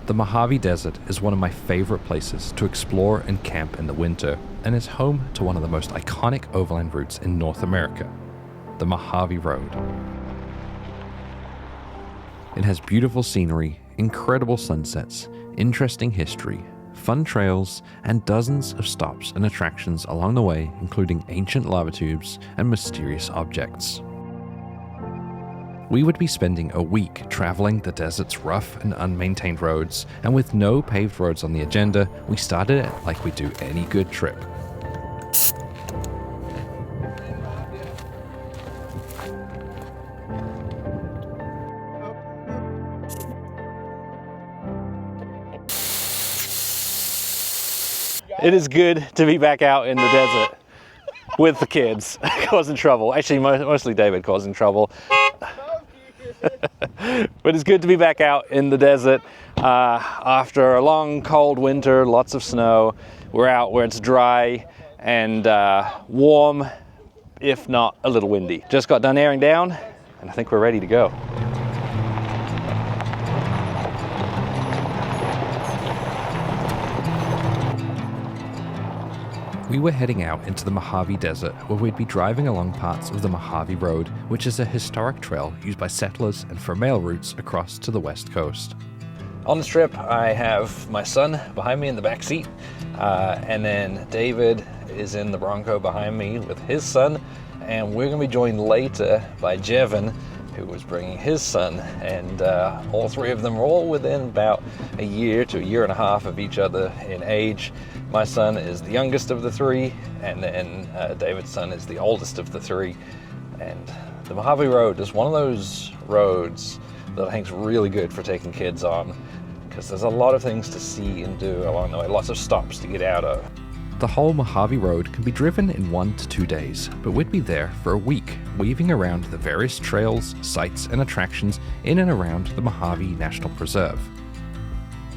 The Mojave Desert is one of my favorite places to explore and camp in the winter, and is home to one of the most iconic overland routes in North America, the Mojave Road. It has beautiful scenery, incredible sunsets, interesting history, fun trails, and dozens of stops and attractions along the way, including ancient lava tubes and mysterious objects. We would be spending a week traveling the desert's rough and unmaintained roads, and with no paved roads on the agenda, we started it like we do any good trip. It is good to be back out in the desert with the kids causing trouble. Actually, mostly David causing trouble. But it's good to be back out in the desert after a long cold winter, lots of snow. We're out where it's dry and warm, if not a little windy. Just got done airing down and I think we're ready to go. We were heading out into the Mojave Desert, where we'd be driving along parts of the Mojave Road, which is a historic trail used by settlers and for mail routes across to the west coast. On this trip, I have my son behind me in the back seat, and then David is in the Bronco behind me with his son, and we're going to be joined later by Jevin, who was bringing his son, and all three of them are all within about a year to a year and a half of each other in age. My son is the youngest of the three, and then David's son is the oldest of the three. And the Mojave Road is one of those roads that I think is really good for taking kids on, because there's a lot of things to see and do along the way, lots of stops to get out of. The whole Mojave Road can be driven in 1 to 2 days, but we'd be there for a week, weaving around the various trails, sites, and attractions in and around the Mojave National Preserve.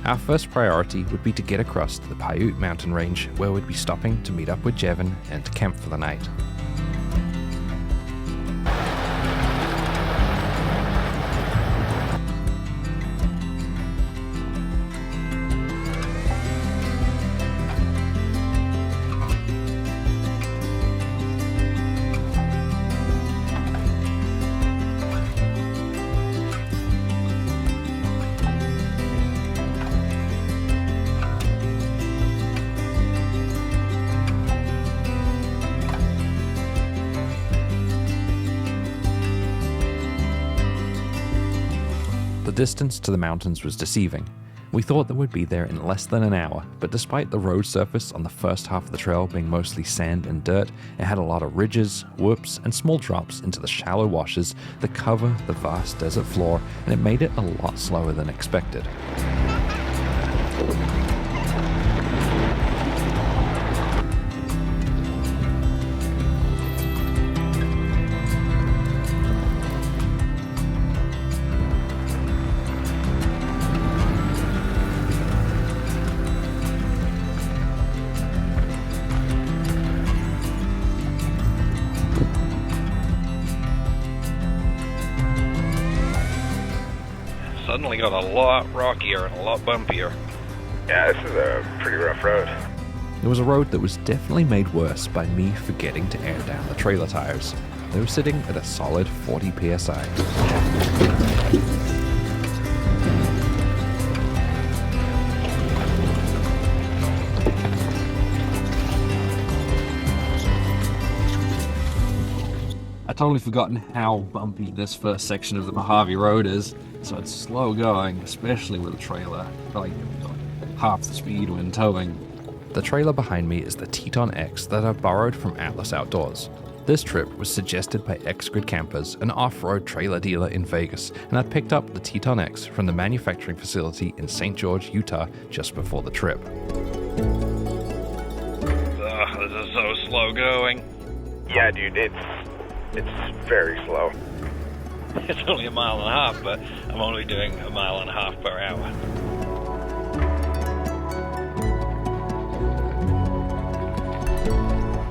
Our first priority would be to get across to the Piute mountain range, where we'd be stopping to meet up with Jevin and to camp for the night. The distance to the mountains was deceiving. We thought that we'd be there in less than an hour, but despite the road surface on the first half of the trail being mostly sand and dirt, it had a lot of ridges, whoops, and small drops into the shallow washes that cover the vast desert floor, and it made it a lot slower than expected. Suddenly got a lot rockier and a lot bumpier. Yeah, this is a pretty rough road. It was a road that was definitely made worse by me forgetting to air down the trailer tires. They were sitting at a solid 40 psi. I'd totally forgotten how bumpy this first section of the Mojave Road is, so it's slow going, especially with a trailer, like half the speed when towing. The trailer behind me is the Teton X that I borrowed from Atlas Outdoors. This trip was suggested by X-Grid Campers, an off-road trailer dealer in Vegas, and I picked up the Teton X from the manufacturing facility in St. George, Utah, just before the trip. This is so slow going. Yeah, dude, it's very slow. It's only 1.5 miles, but I'm only doing 1.5 miles per hour.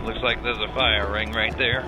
Looks like there's a fire ring right there.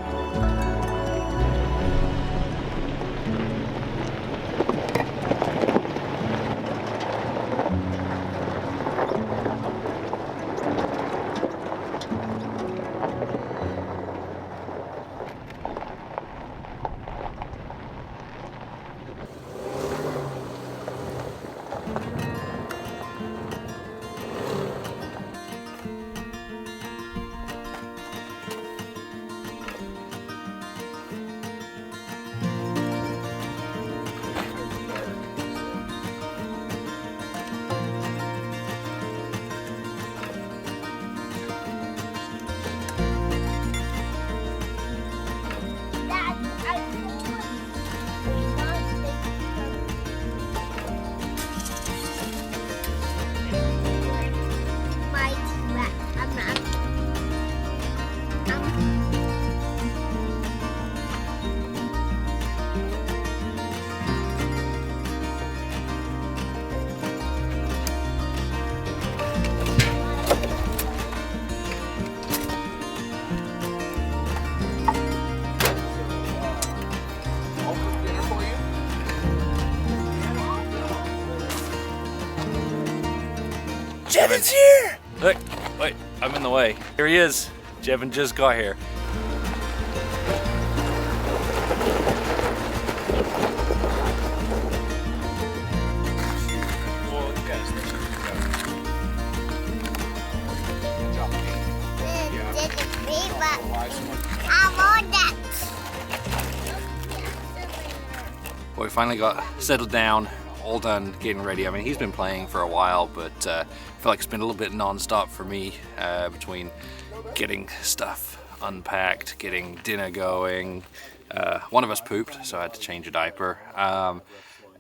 Jevin's here! Look, wait, I'm in the way. Here he is. Jevin just got here. Well, we finally got settled down, all done, getting ready. I mean, he's been playing for a while, but I feel like it's been a little bit non-stop for me between getting stuff unpacked, getting dinner going. One of us pooped, so I had to change a diaper.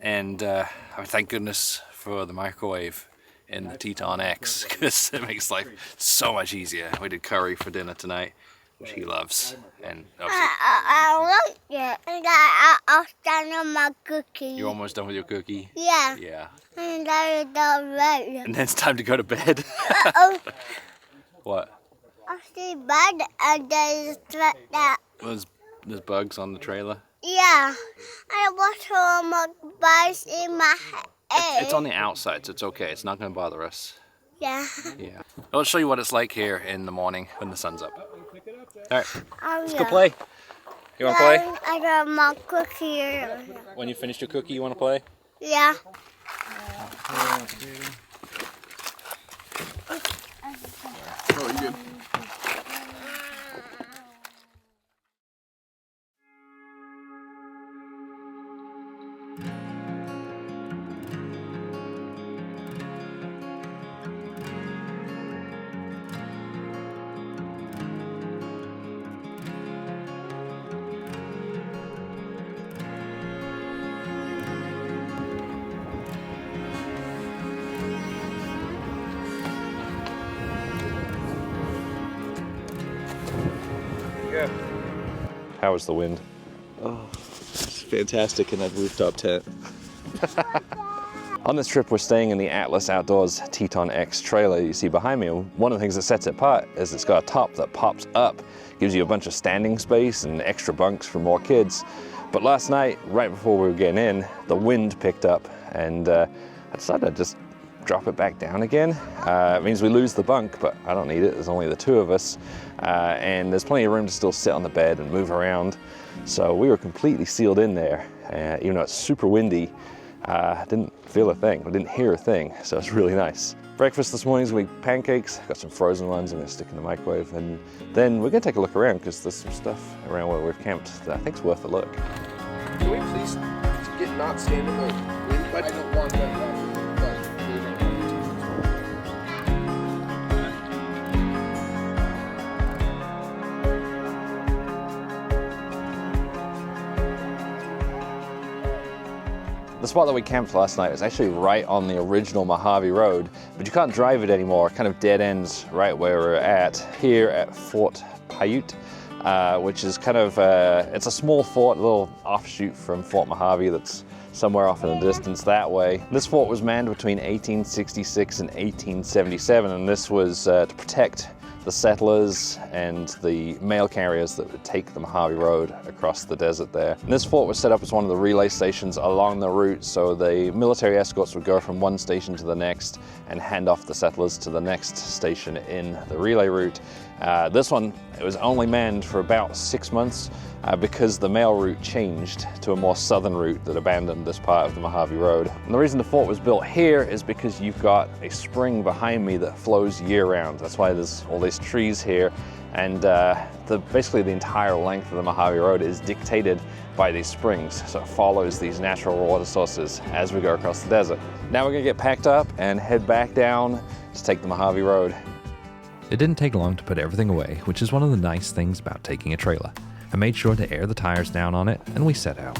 And I mean, thank goodness for the microwave in the Teton X, because it makes life so much easier. We did curry for dinner tonight, which he loves. And I like it. And I'll stand on my cookie. You're almost done with your cookie? Yeah. Yeah. And then it's all right. And then it's time to go to bed. Oh, What? I see bed and then it's like that. There's bugs on the trailer. Yeah. I watch all my bugs in my head. It's on the outside, so it's okay. It's not going to bother us. Yeah. Yeah. I'll show you what it's like here in the morning when the sun's up. All right, Oh, let's yeah. go play. You want to play? I got my cookie. When you finish your cookie, you want to play? Yeah. Oh, you good? How was the wind? Oh, it's fantastic in that rooftop tent. On this trip, we're staying in the Atlas Outdoors Teton X trailer you see behind me. One of the things that sets it apart is it's got a top that pops up, gives you a bunch of standing space and extra bunks for more kids. But last night, right before we were getting in, the wind picked up, and I decided to just drop it back down again. It means we lose the bunk, but I don't need it. There's only the two of us, and there's plenty of room to still sit on the bed and move around. So we were completely sealed in there, even though it's super windy. Didn't feel a thing, I didn't hear a thing, so it's really nice. Breakfast this morning is going to be pancakes. Got some frozen ones I'm going to stick in the microwave, and then we're going to take a look around because there's some stuff around where we've camped that I think's worth a look. Can we please not stand in the wind? I don't want that. The spot that we camped last night was actually right on the original Mojave Road, but you can't drive it anymore. It kind of dead ends right where we're at here at Fort Piute, which is kind of, it's a small fort, a little offshoot from Fort Mojave that's somewhere off in the distance that way. This fort was manned between 1866 and 1877, and this was to protect the settlers and the mail carriers that would take the Mojave Road across the desert there. And this fort was set up as one of the relay stations along the route, so the military escorts would go from one station to the next and hand off the settlers to the next station in the relay route. This one, it was only manned for about 6 months because the mail route changed to a more southern route that abandoned this part of the Mojave Road. And the reason the fort was built here is because you've got a spring behind me that flows year-round. That's why there's all these trees here, and basically the entire length of the Mojave Road is dictated by these springs, so it follows these natural water sources as we go across the desert. Now we're gonna get packed up and head back down to take the Mojave Road. It didn't take long to put everything away, which is one of the nice things about taking a trailer. I made sure to air the tires down on it, and we set out.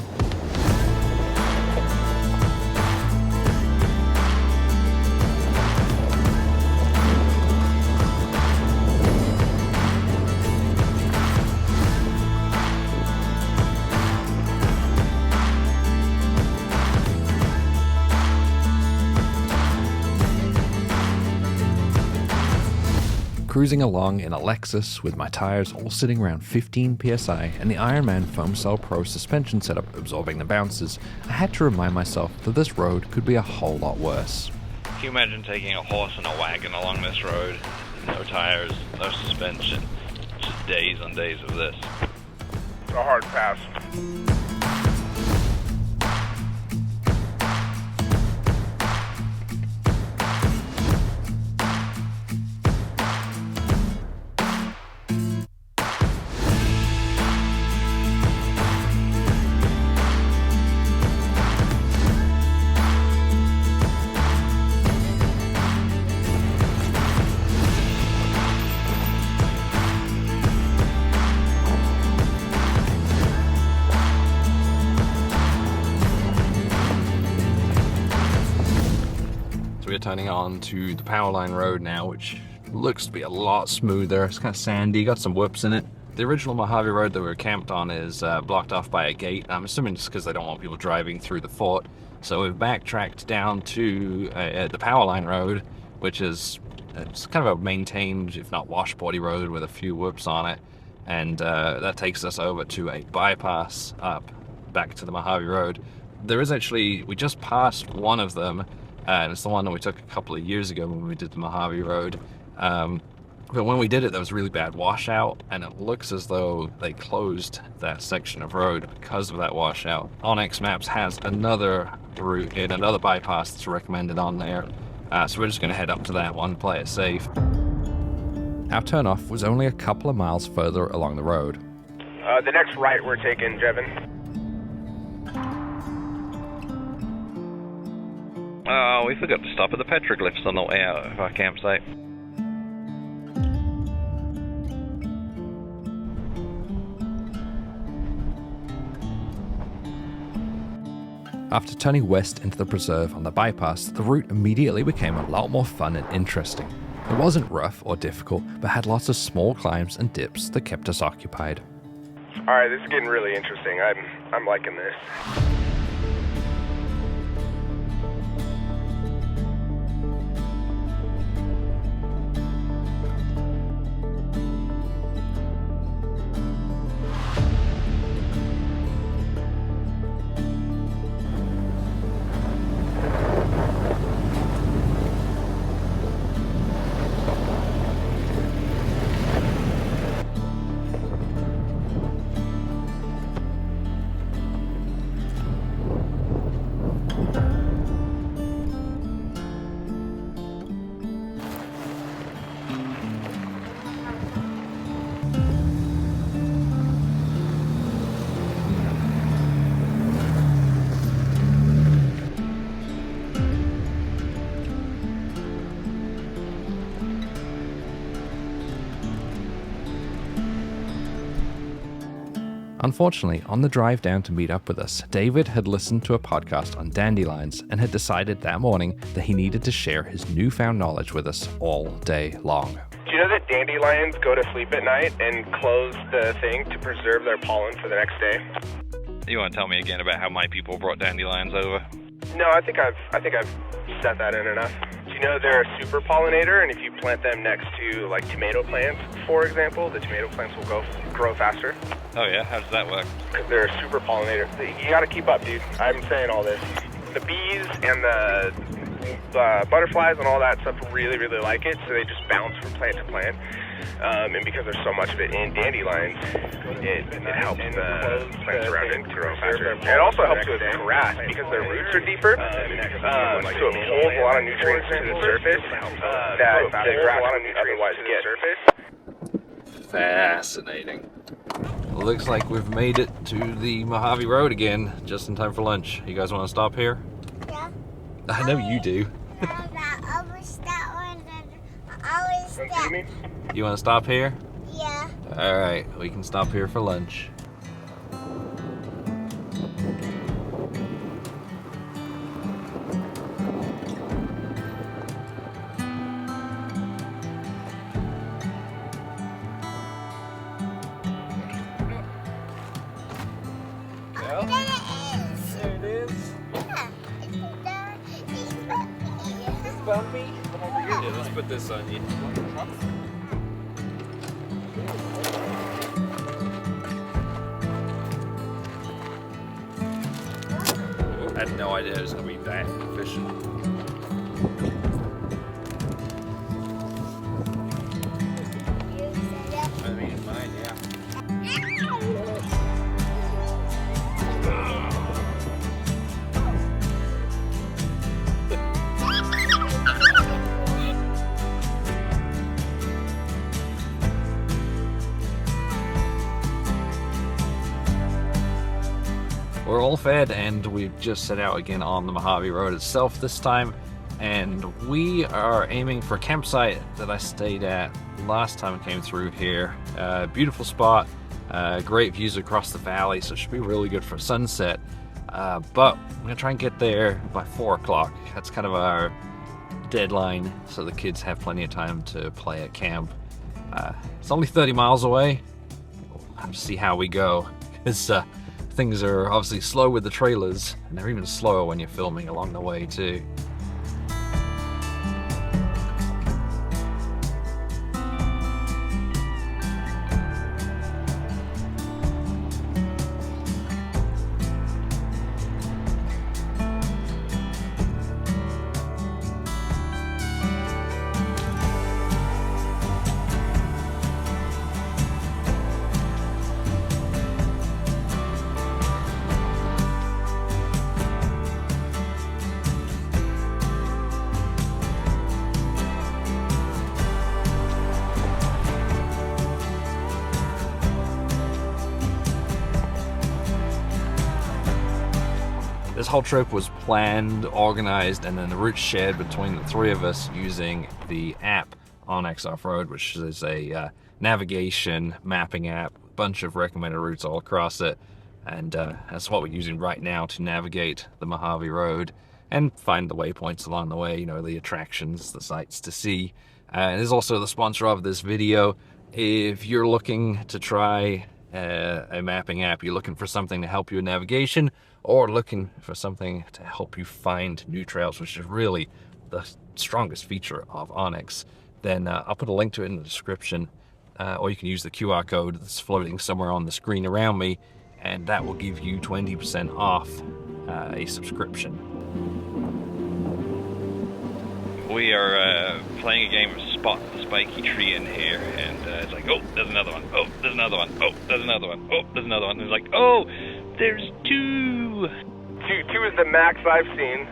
Cruising along in a Lexus with my tires all sitting around 15 psi and the Ironman Foam Cell Pro suspension setup absorbing the bounces, I had to remind myself that this road could be a whole lot worse. Can you imagine taking a horse and a wagon along this road? No tires, no suspension, just days on days of this. It's a hard pass. We're turning on to the Powerline Road now, which looks to be a lot smoother. It's kind of sandy, got some whoops in it. The original Mojave Road that we were camped on is blocked off by a gate. I'm assuming just because they don't want people driving through the fort. So we've backtracked down to the Powerline Road, which is it's kind of a maintained, if not washboardy road with a few whoops on it. And that takes us over to a bypass up back to the Mojave Road. There is actually, we just passed one of them, and it's the one that we took a couple of years ago when we did the Mojave Road. But when we did it, there was a really bad washout, and it looks as though they closed that section of road because of that washout. OnX Maps has another route in another bypass that's recommended on there, so we're just going to head up to that one, play it safe. Our turnoff was only a couple of miles further along the road. The next right we're taking, Jevin. Oh, we forgot to stop at the petroglyphs on the way out of our campsite. After turning west into the preserve on the bypass, the route immediately became a lot more fun and interesting. It wasn't rough or difficult, but had lots of small climbs and dips that kept us occupied. All right, this is getting really interesting. I'm liking this. Unfortunately, on the drive down to meet up with us, David had listened to a podcast on dandelions and had decided that morning that he needed to share his newfound knowledge with us all day long. Do you know that dandelions go to sleep at night and close the thing to preserve their pollen for the next day? You want to tell me again about how my people brought dandelions over? No, I think I've set that in enough. Do you know they're a super pollinator, and if you plant them next to like tomato plants, for example, the tomato plants will grow faster? Oh yeah, how does that work? Because they're a super pollinator. You got to keep up, dude. I'm saying all this. The bees and the butterflies and all that stuff really, really like it, so they just bounce from plant to plant. And because there's so much of it in dandelions, it helps the plants around it grow faster. It also helps with grass because their roots are deeper, so it pulls a lot of nutrients to the surface that the grass wouldn't otherwise get. Fascinating. Looks like we've made it to the Mojave Road again, just in time for lunch. You guys want to stop here? Yeah. I know you do. You want to stop here? Yeah. All right, we can stop here for lunch. Yeah, let's put this on you. I had no idea it was going to be that efficient. all fed, and we've just set out again on the Mojave Road itself this time. And we are aiming for a campsite that I stayed at last time I came through here. Beautiful spot, great views across the valley, so it should be really good for sunset. But we're gonna try and get there by 4 o'clock. That's kind of our deadline, so the kids have plenty of time to play at camp. It's only 30 miles away. We'll have to see how we go, because things are obviously slow with the trailers, and they're even slower when you're filming along the way too. This whole trip was planned, organized, and then the route shared between the three of us using the app OnX Off Road, which is a navigation mapping app, a bunch of recommended routes all across it. And that's what we're using right now to navigate the Mojave Road and find the waypoints along the way, you know, the attractions, the sights to see. It is also the sponsor of this video. If you're looking to try a mapping app, you're looking for something to help you in navigation, or looking for something to help you find new trails, which is really the strongest feature of OnX, then I'll put a link to it in the description, or you can use the QR code that's floating somewhere on the screen around me, and that will give you 20% off a subscription. We are playing a game of spot the spiky tree in here, and it's like, oh, there's another one. Oh, there's another one. Oh, there's another one. Oh, there's another one. And it's like, oh, there's two. Two is the max I've seen.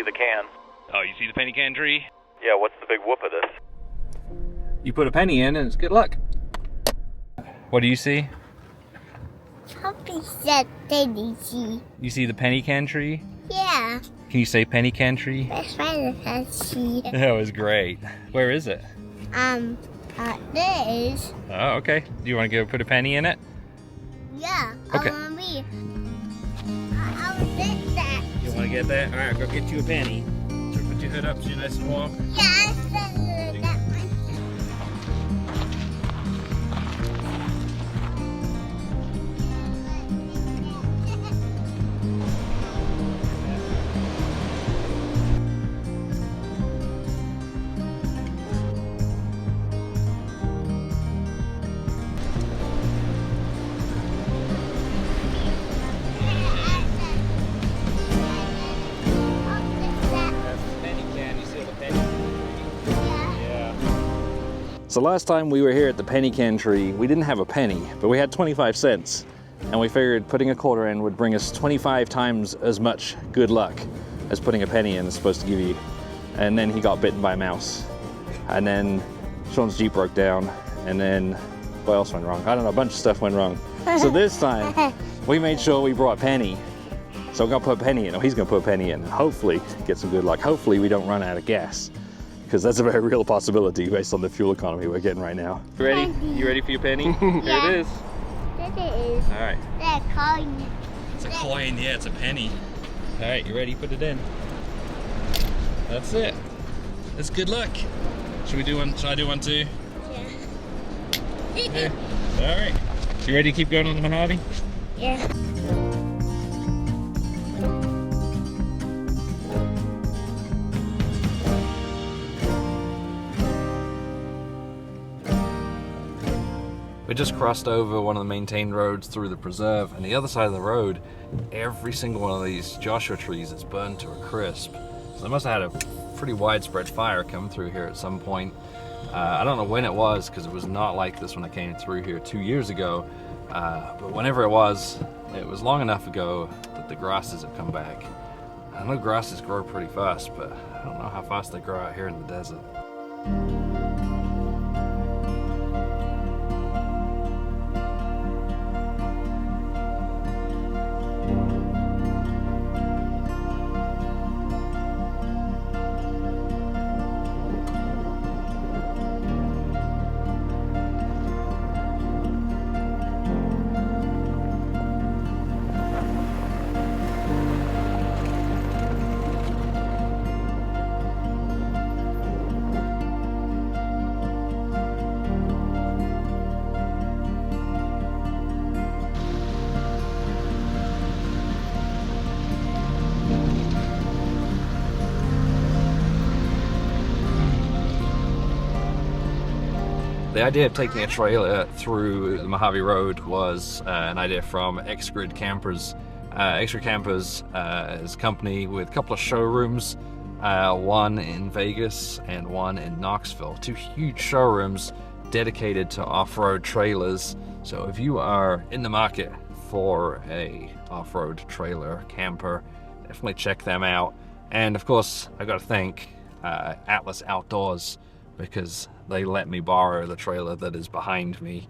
The can. Oh, you see the penny can tree? Yeah, what's the big whoop of this? You put a penny in and it's good luck. What do you see? Puppy said Daisy. You see the penny can tree? Yeah, Can you say penny can tree? that's right. That's she. That was great. Where is it? This. Oh, okay. Do you want to go put a penny in it? Yeah. Okay. I want me. I'll get that. You want to get that? All right, I'll go get you a penny. So put your hood up so you're nice and warm. Yeah, that one. So last time we were here at the penny can tree, we didn't have a penny, but we had 25 cents. And we figured putting a quarter in would bring us 25 times as much good luck as putting a penny in is supposed to give you. And then he got bitten by a mouse. And then Sean's Jeep broke down. And then what else went wrong? I don't know, a bunch of stuff went wrong. So this time, we made sure we brought a penny. So we're gonna put a penny in, or he's gonna put a penny in, and hopefully get some good luck. Hopefully we don't run out of gas, because that's a very real possibility based on the fuel economy we're getting right now. You ready? You ready for your penny? Yeah. Here it is. There it is. All right. That coin. It's a coin, yeah, it's a penny. All right, you ready? Put it in. That's it. That's good luck. Should we do one? Should I do one too? Yeah. Yeah. All right. You ready to keep going on the Mojave? Yeah. We just crossed over one of the maintained roads through the preserve, and the other side of the road, every single one of these Joshua trees is burned to a crisp. So they must have had a pretty widespread fire come through here at some point. I don't know when it was, because it was not like this when I came through here 2 years ago. But whenever it was long enough ago that the grasses have come back. I know grasses grow pretty fast, but I don't know how fast they grow out here in the desert. The idea of taking a trailer through the Mojave Road was an idea from X-Grid Campers. X-Grid Campers is a company with a couple of showrooms, one in Vegas and one in Knoxville. Two huge showrooms dedicated to off-road trailers. So if you are in the market for a off-road trailer camper, definitely check them out. And of course, I got to thank Atlas Outdoors, because they let me borrow the trailer that is behind me,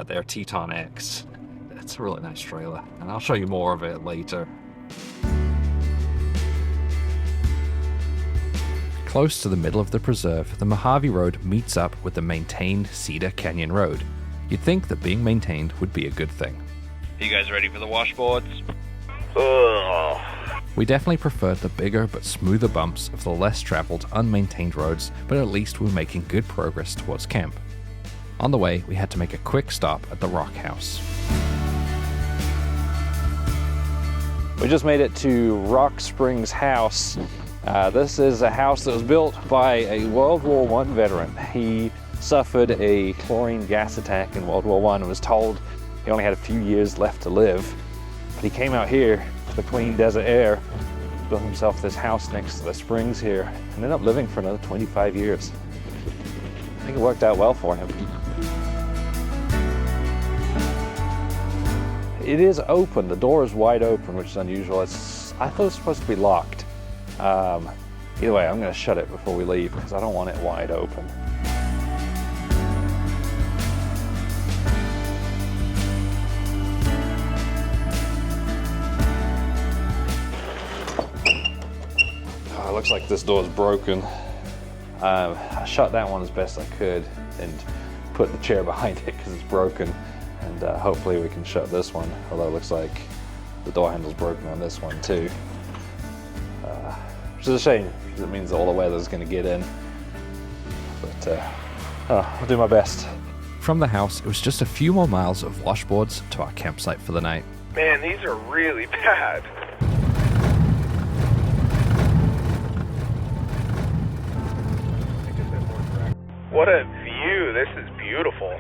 their Teton X. It's a really nice trailer, and I'll show you more of it later. Close to the middle of the preserve, the Mojave Road meets up with the maintained Cedar Canyon Road. You'd think that being maintained would be a good thing. Are you guys ready for the washboards? We definitely preferred the bigger but smoother bumps of the less traveled, unmaintained roads, but at least we were making good progress towards camp. On the way, we had to make a quick stop at the Rock House. We just made it to Rock Springs House. This is a house that was built by a World War I veteran. He suffered a chlorine gas attack in World War I and was told he only had a few years left to live. But he came out here to the clean desert air, built himself this house next to the springs here, and ended up living for another 25 years. I think it worked out well for him. It is open, the door is wide open, which is unusual. I thought it was supposed to be locked. Either way, I'm gonna shut it before we leave because I don't want it wide open. Oh, it looks like this door is broken. I shut that one as best I could and put the chair behind it because it's broken. And hopefully we can shut this one, although it looks like the door handle's broken on this one too. Which is a shame, because it means all the weather's going to get in. But I'll do my best. From the house, it was just a few more miles of washboards to our campsite for the night. Man, these are really bad. What a view. This is beautiful.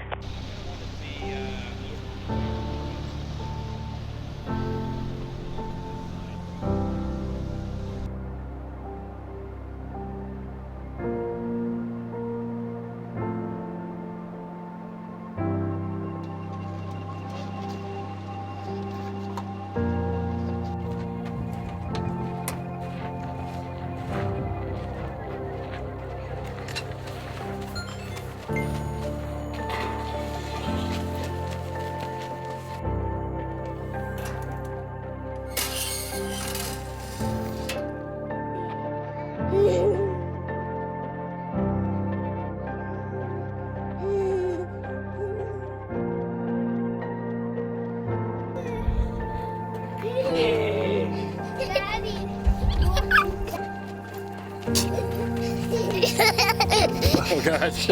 Oh gosh.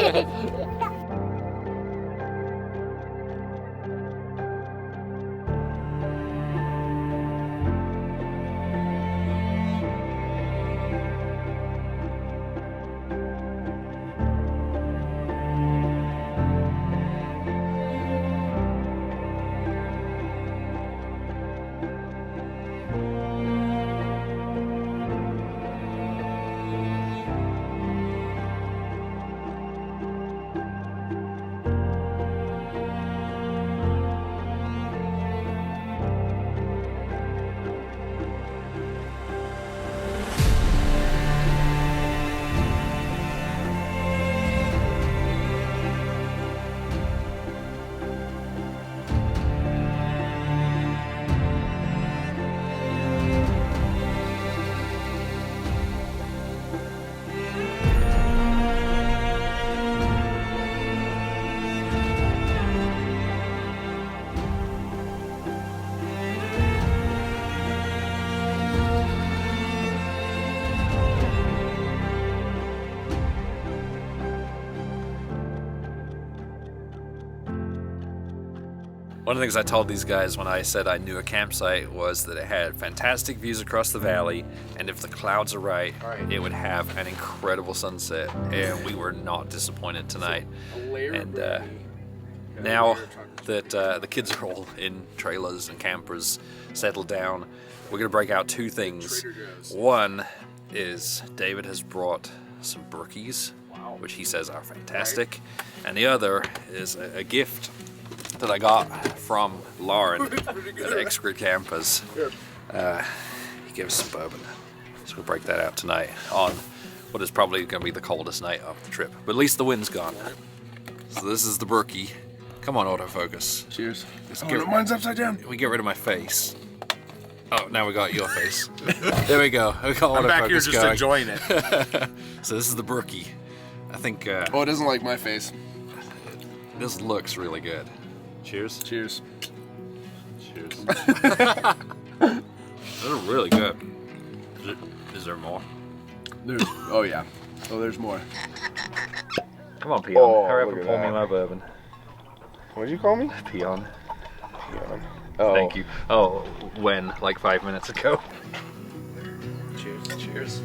One of the things I told these guys when I said I knew a campsite was that it had fantastic views across the valley, and if the clouds are right, it would have an incredible sunset, and we were not disappointed tonight. And now that the kids are all in trailers and campers, settled down, we're gonna break out two things. One is David has brought some brookies, which he says are fantastic, and the other is a gift that I got from Lauren at X-Grid Campers. He gave us some bourbon, so we'll break that out tonight on what is probably going to be the coldest night of the trip, but at least the wind's gone. So this is the brookie. Come on, autofocus. Cheers. Mine's upside down. We get rid of my face. Oh, now we got your face. There we go. We got I'm back here just going. enjoying it. So this is the brookie. I think Oh, it doesn't like my face. this looks really good. Cheers. Cheers. Cheers. They're really good. Is there more? Oh yeah. Oh, there's more. Come on, Peon. Oh, Hurry up look and at pour me that. my bourbon. What did you call me? Peon. Oh. Thank you. Oh, when? Like 5 minutes ago. Cheers. Cheers.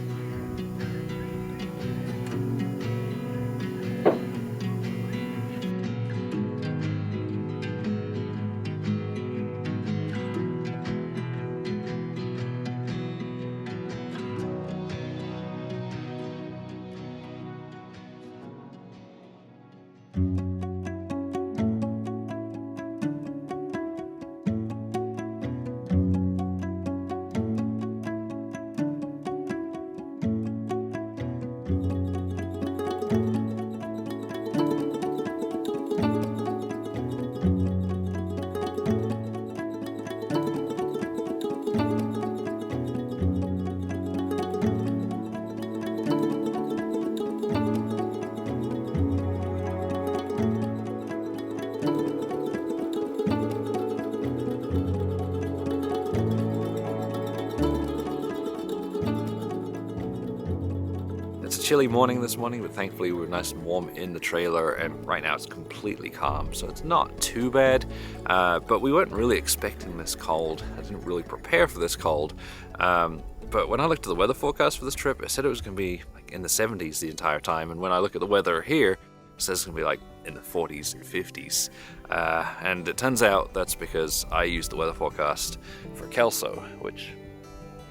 Chilly morning this morning, but thankfully we were nice and warm in the trailer, and right now it's completely calm, so it's not too bad. But we weren't really expecting this cold. I didn't really prepare for this cold. But when I looked at the weather forecast for this trip, it said it was going to be like in the 70s the entire time, and when I look at the weather here, it says it's going to be like in the 40s and 50s. And it turns out that's because I used the weather forecast for Kelso, which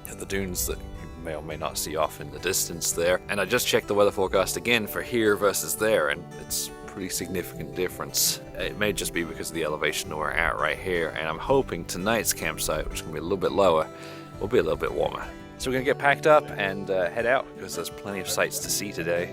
are the dunes that may or may not see off in the distance there. And I just checked the weather forecast again for here versus there, and it's a pretty significant difference. It may just be because of the elevation that we're at right here, and I'm hoping tonight's campsite, which is going to be a little bit lower, will be a little bit warmer. So we're going to get packed up and head out because there's plenty of sights to see today.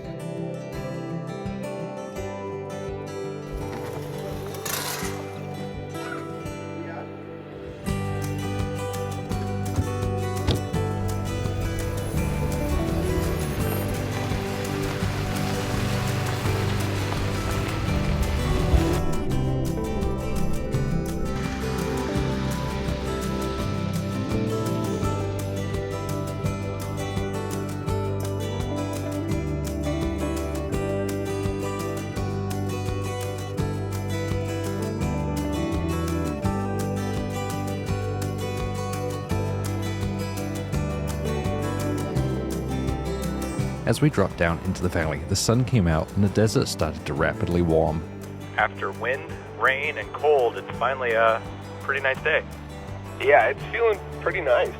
As we dropped down into the valley, the sun came out and the desert started to rapidly warm. After wind, rain, and cold, it's finally a pretty nice day. Yeah, it's feeling pretty nice.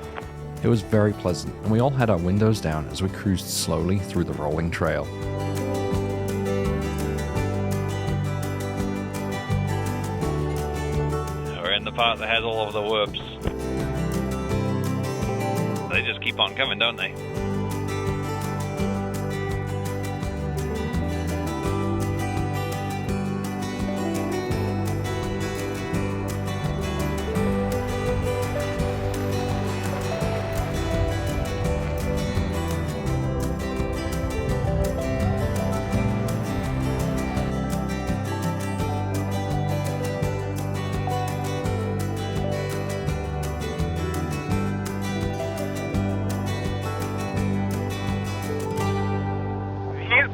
It was very pleasant, and we all had our windows down as we cruised slowly through the rolling trail. We're in the part that has all of the whoops. They just keep on coming, don't they?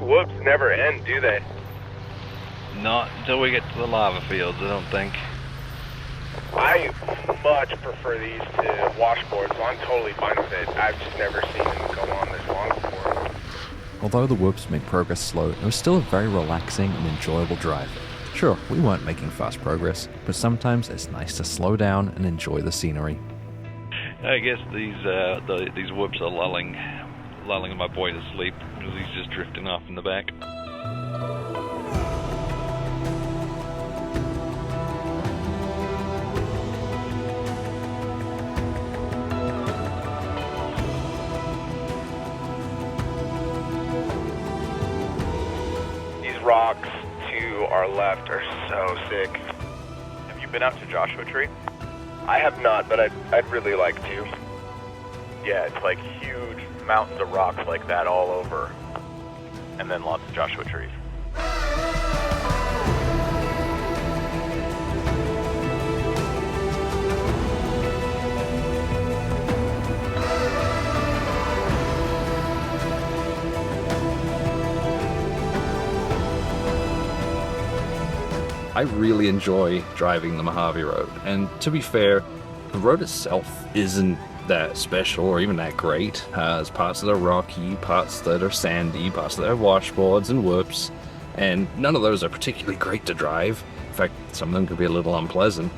Whoops never end, do they? Not until we get to the lava fields, I don't think. I much prefer these to washboards, so I'm totally fine with it. I've just never seen them go on this long before. Although the whoops made progress slow, it was still a very relaxing and enjoyable drive. Sure, we weren't making fast progress, but sometimes it's nice to slow down and enjoy the scenery. I guess these whoops are lulling my boy to sleep because he's just drifting off in the back. These rocks to our left are so sick. Have you been out to Joshua Tree? I have not, but I'd really like to. Yeah, it's like huge mountains of rocks like that all over, and then lots of Joshua trees. I really enjoy driving the Mojave Road, and to be fair, the road itself isn't that special or even that great. There's parts that are rocky, parts that are sandy, parts that have washboards and whoops, and none of those are particularly great to drive. In fact, some of them could be a little unpleasant,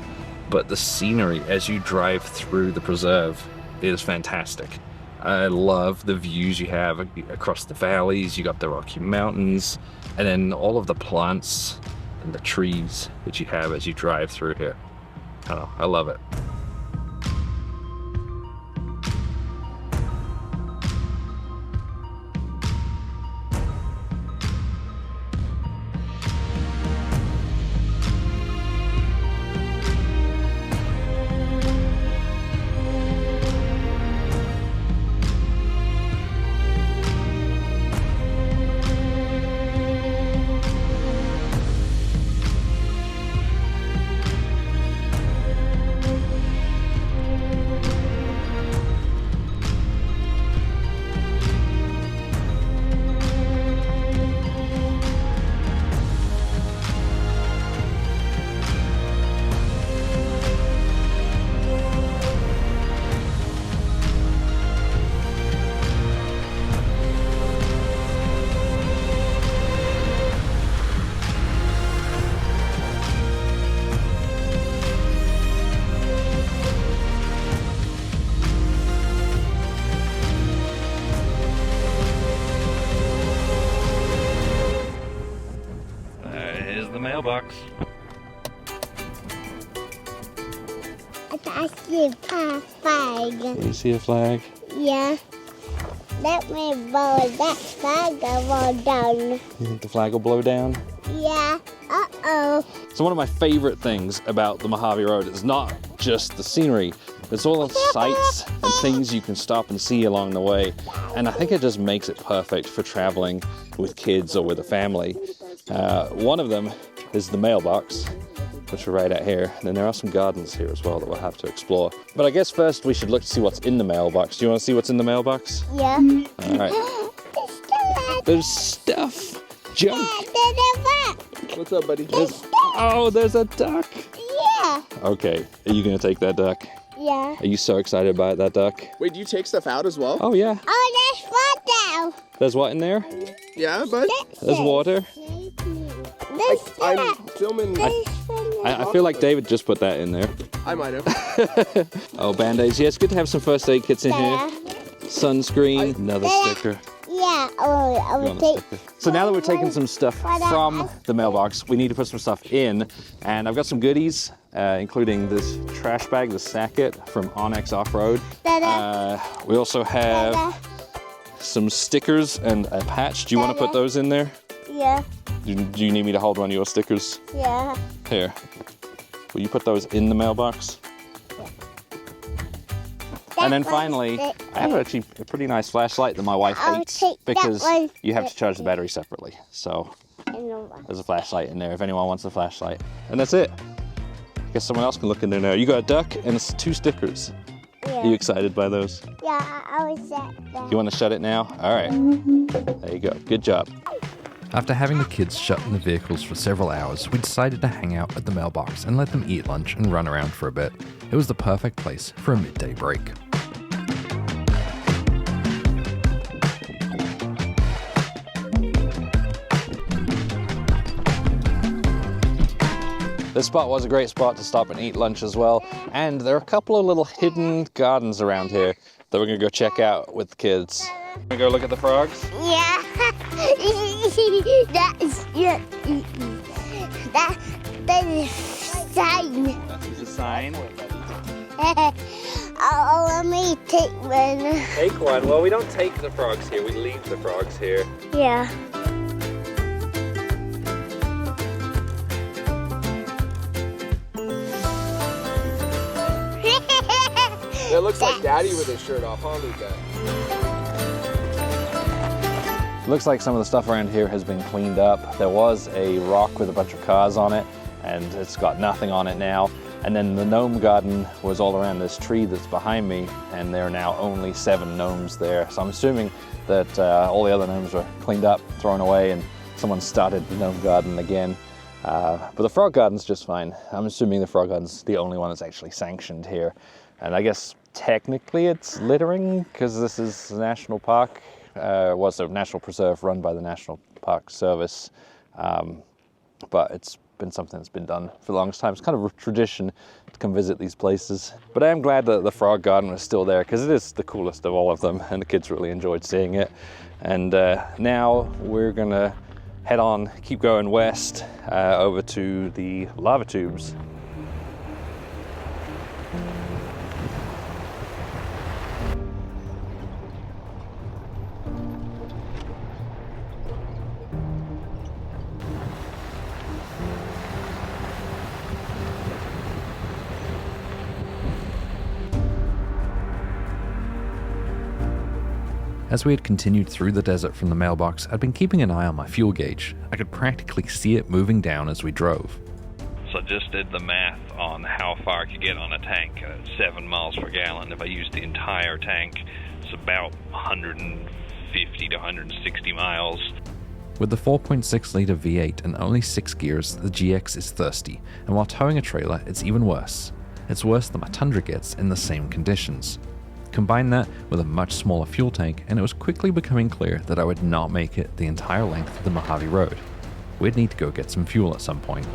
but the scenery as you drive through the preserve is fantastic. I love the views you have across the valleys. You got the Rocky Mountains, and then all of the plants and the trees that you have as you drive through here. I don't know, I love it. Mailbox. I see a flag. You see a flag? Yeah. That may blow that flag will roll down. You think the flag will blow down? Yeah. Uh-oh. So one of my favorite things about the Mojave Road is not just the scenery, it's all the sights and things you can stop and see along the way. And I think it just makes it perfect for traveling with kids or with a family. One of them is the mailbox, which we're right at here. And then there are some gardens here as well that we'll have to explore. But I guess first we should look to see what's in the mailbox. Do you want to see what's in the mailbox? Yeah. All right. There's stuff. Junk. There's a duck. What's up, buddy? There's a duck. Yeah. Okay, are you gonna take that duck? Yeah. Are you so excited about that duck? Wait, do you take stuff out as well? Oh yeah. Oh, there's water. There's what in there? Yeah, bud? There's water. I'm filming. I feel like David just put that in there. I might have. Oh, Band-Aids. Yeah, it's good to have some first aid kits in here. Sunscreen. Another sticker. Yeah. I will take. So now that we're taking some stuff from the mailbox, we need to put some stuff in. And I've got some goodies, including this trash bag, the Sacket from OnX Off Road. We also have some stickers and a patch. Do you want to put those in there? Yeah. Do you need me to hold one of your stickers? Yeah. Here. Will you put those in the mailbox? And then finally, I have actually a pretty nice flashlight that my wife hates because you have to charge the battery separately. So there's a flashlight in there if anyone wants a flashlight. And that's it. I guess someone else can look in there now. You got a duck and it's 2 stickers. Yeah. Are you excited by those? Yeah, I was at that. You want to shut it now? All right. There you go. Good job. After having the kids shut in the vehicles for several hours, we decided to hang out at the mailbox and let them eat lunch and run around for a bit. It was the perfect place for a midday break. This spot was a great spot to stop and eat lunch as well, and there are a couple of little hidden gardens around here that we're gonna go check out with the kids. Gonna go look at the frogs? Yeah. That is sign. That's a sign. Let me take one. Take one. Well, we don't take the frogs here, we leave the frogs here. Yeah. It looks like Daddy with his shirt off, huh, Luca? Looks like some of the stuff around here has been cleaned up. There was a rock with a bunch of cars on it, and it's got nothing on it now. And then the gnome garden was all around this tree that's behind me, and there are now only 7 gnomes there. So I'm assuming that all the other gnomes were cleaned up, thrown away, and someone started the gnome garden again. But the frog garden's just fine. I'm assuming the frog garden's the only one that's actually sanctioned here. And I guess technically it's littering because this is a national park. Was a national preserve run by the National Park Service. But it's been something that's been done for the longest time. It's kind of a tradition to come visit these places. But I am glad that the frog garden was still there because it is the coolest of all of them, and the kids really enjoyed seeing it. And now we're gonna head on, keep going west over to the lava tubes. As we had continued through the desert from the mailbox, I'd been keeping an eye on my fuel gauge. I could practically see it moving down as we drove. So I just did the math on how far I could get on a tank, 7 miles per gallon. If I used the entire tank, it's about 150 to 160 miles. With the 4.6 litre V8 and only 6 gears, the GX is thirsty, and while towing a trailer, it's even worse. It's worse than my Tundra gets in the same conditions. Combine that with a much smaller fuel tank, and it was quickly becoming clear that I would not make it the entire length of the Mojave Road. We'd need to go get some fuel at some point.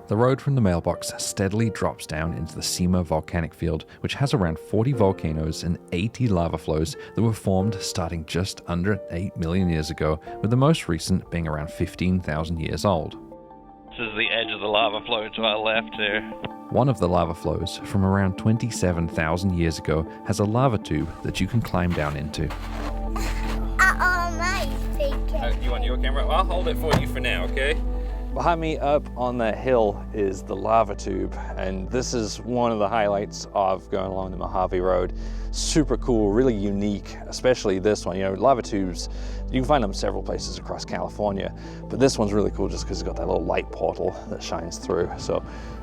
The road from the mailbox steadily drops down into the Cima volcanic field, which has around 40 volcanoes and 80 lava flows that were formed starting just under 8 million years ago, with the most recent being around 15,000 years old. This is the edge of the lava flow to our left here. One of the lava flows, from around 27,000 years ago, has a lava tube that you can climb down into. You want your camera? I'll hold it for you for now, okay? Behind me up on that hill is the lava tube, and this is one of the highlights of going along the Mojave Road. Super cool, really unique, especially this one. You know, lava tubes, you can find them several places across California, but this one's really cool just because it's got that little light portal that shines through. So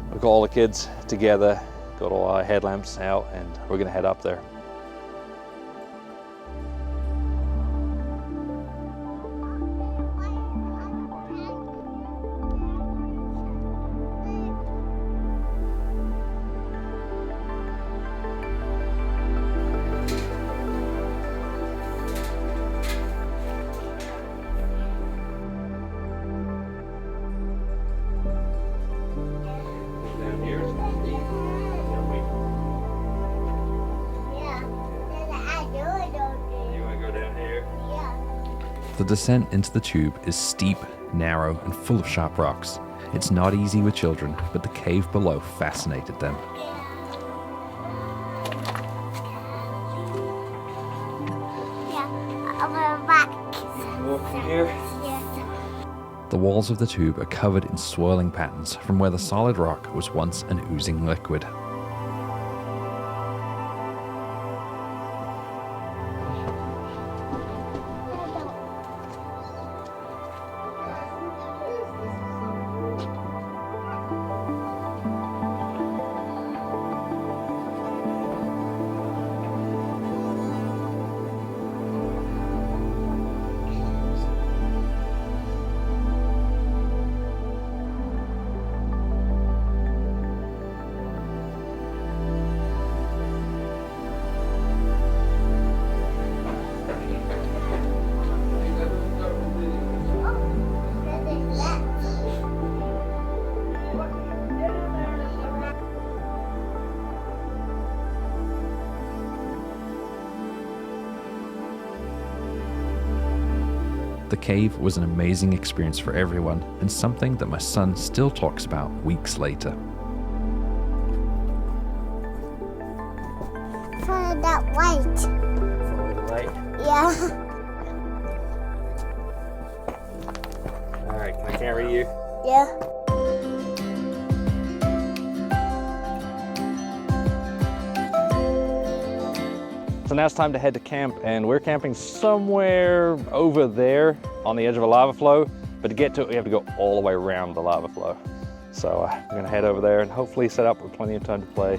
we've got all the kids together, got all our headlamps out, and we're gonna head up there. The descent into the tube is steep, narrow, and full of sharp rocks. It's not easy with children, but the cave below fascinated them. Walk from here. The walls of the tube are covered in swirling patterns from where the solid rock was once an oozing liquid. The cave was an amazing experience for everyone, and something that my son still talks about weeks later. Follow that light. Follow the light. Yeah. All right, can I carry you? Yeah. So now it's time to head to camp, and we're camping somewhere over there on the edge of a lava flow, but to get to it we have to go all the way around the lava flow. So we're gonna head over there and hopefully set up with plenty of time to play.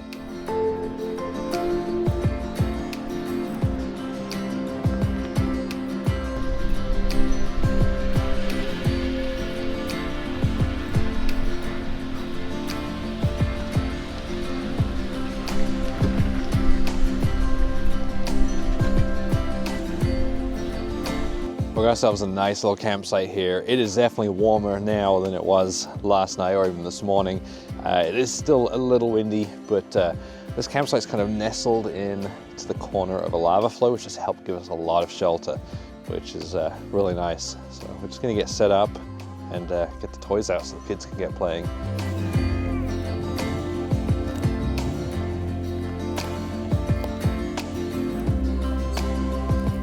We got ourselves a nice little campsite here. It is definitely warmer now than it was last night or even this morning. It is still a little windy, but this campsite's kind of nestled in to the corner of a lava flow, which has helped give us a lot of shelter, which is really nice. So we're just gonna get set up and get the toys out so the kids can get playing.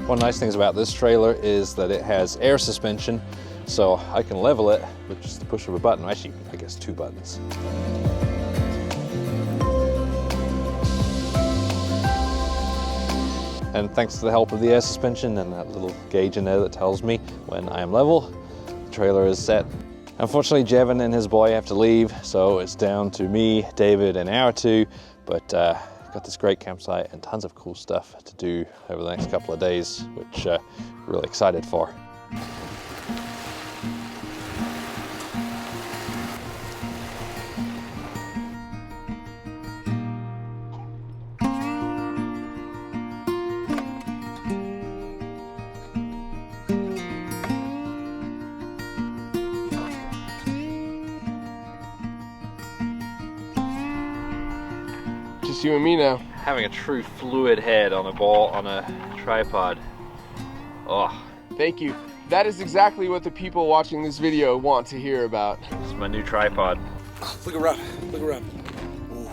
One nice thing about this trailer is that it has air suspension, so I can level it with just the push of a button. Actually, I guess 2 buttons. And thanks to the help of the air suspension and that little gauge in there that tells me when I am level, the trailer is set. Unfortunately, Jevin and his boy have to leave, so it's down to me, David, and our 2, but got this great campsite and tons of cool stuff to do over the next couple of days, which we're really excited for. Just you and me now. Having a true fluid head on a ball on a tripod. Oh, Thank you. That is exactly what the people watching this video want to hear about. it's my new tripod. Look around, look around. Ooh,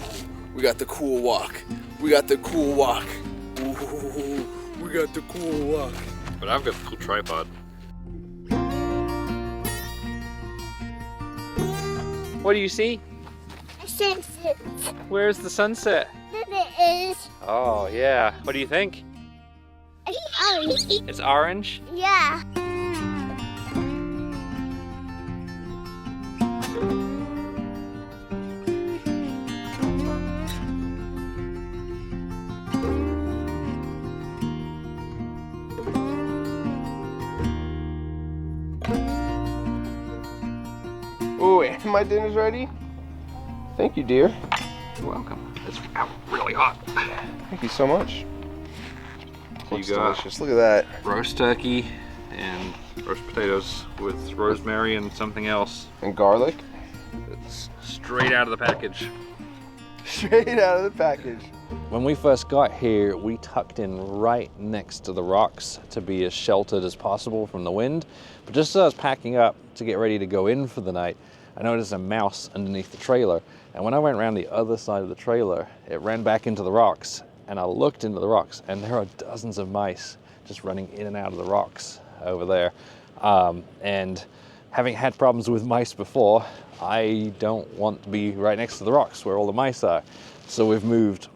we got the cool walk. We got the cool walk. Ooh, we got the cool walk. But I've got the cool tripod. What do you see? Sunset. Where's the sunset? There it is. Oh yeah. What do you think? Orange. It's orange? Yeah. Oh, and my dinner's ready? Thank you, dear. You're welcome. It's out really hot. Thank you so much. You Looks got delicious. Look at that. roast turkey and roast potatoes with rosemary and something else. And garlic. It's straight out of the package. Straight out of the package. When we first got here, we tucked in right next to the rocks to be as sheltered as possible from the wind. But just as I was packing up to get ready to go in for the night, I noticed a mouse underneath the trailer. And when I went around the other side of the trailer, it ran back into the rocks. And I looked into the rocks, and there are dozens of mice just running in and out of the rocks over there. And having had problems with mice before, I don't want to be right next to the rocks where all the mice are. So we've moved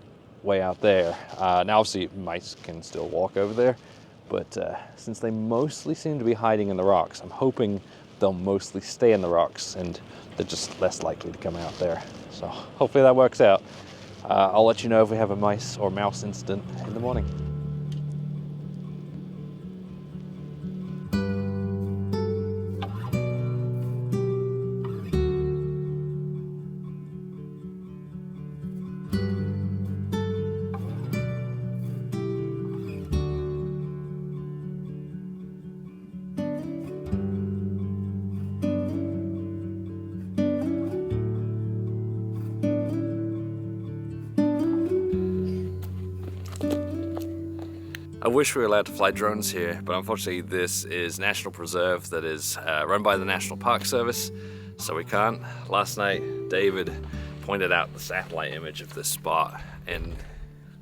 way out there. Now obviously mice can still walk over there, but since they mostly seem to be hiding in the rocks, I'm hoping they'll mostly stay in the rocks and they're just less likely to come out there. So hopefully that works out. I'll let you know if we have a mice or mouse incident in the morning. I wish we were allowed to fly drones here, but unfortunately this is National Preserve that is run by the National Park Service, so we can't. Last night, David pointed out the satellite image of this spot in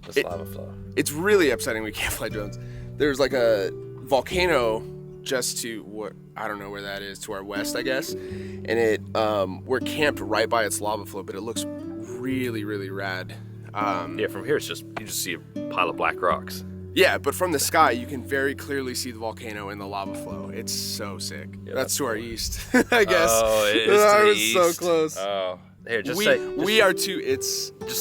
the lava flow. It's really upsetting we can't fly drones. There's like a volcano just to what, I don't know where that is, to our west, I guess. And we're camped right by its lava flow, but it looks really, really rad. Yeah, from here you just see a pile of black rocks. Yeah, but from the sky, you can very clearly see the volcano and the lava flow. It's so sick. Yeah, that's to our east, I guess. Oh, it is to the east. So close. Oh, here, just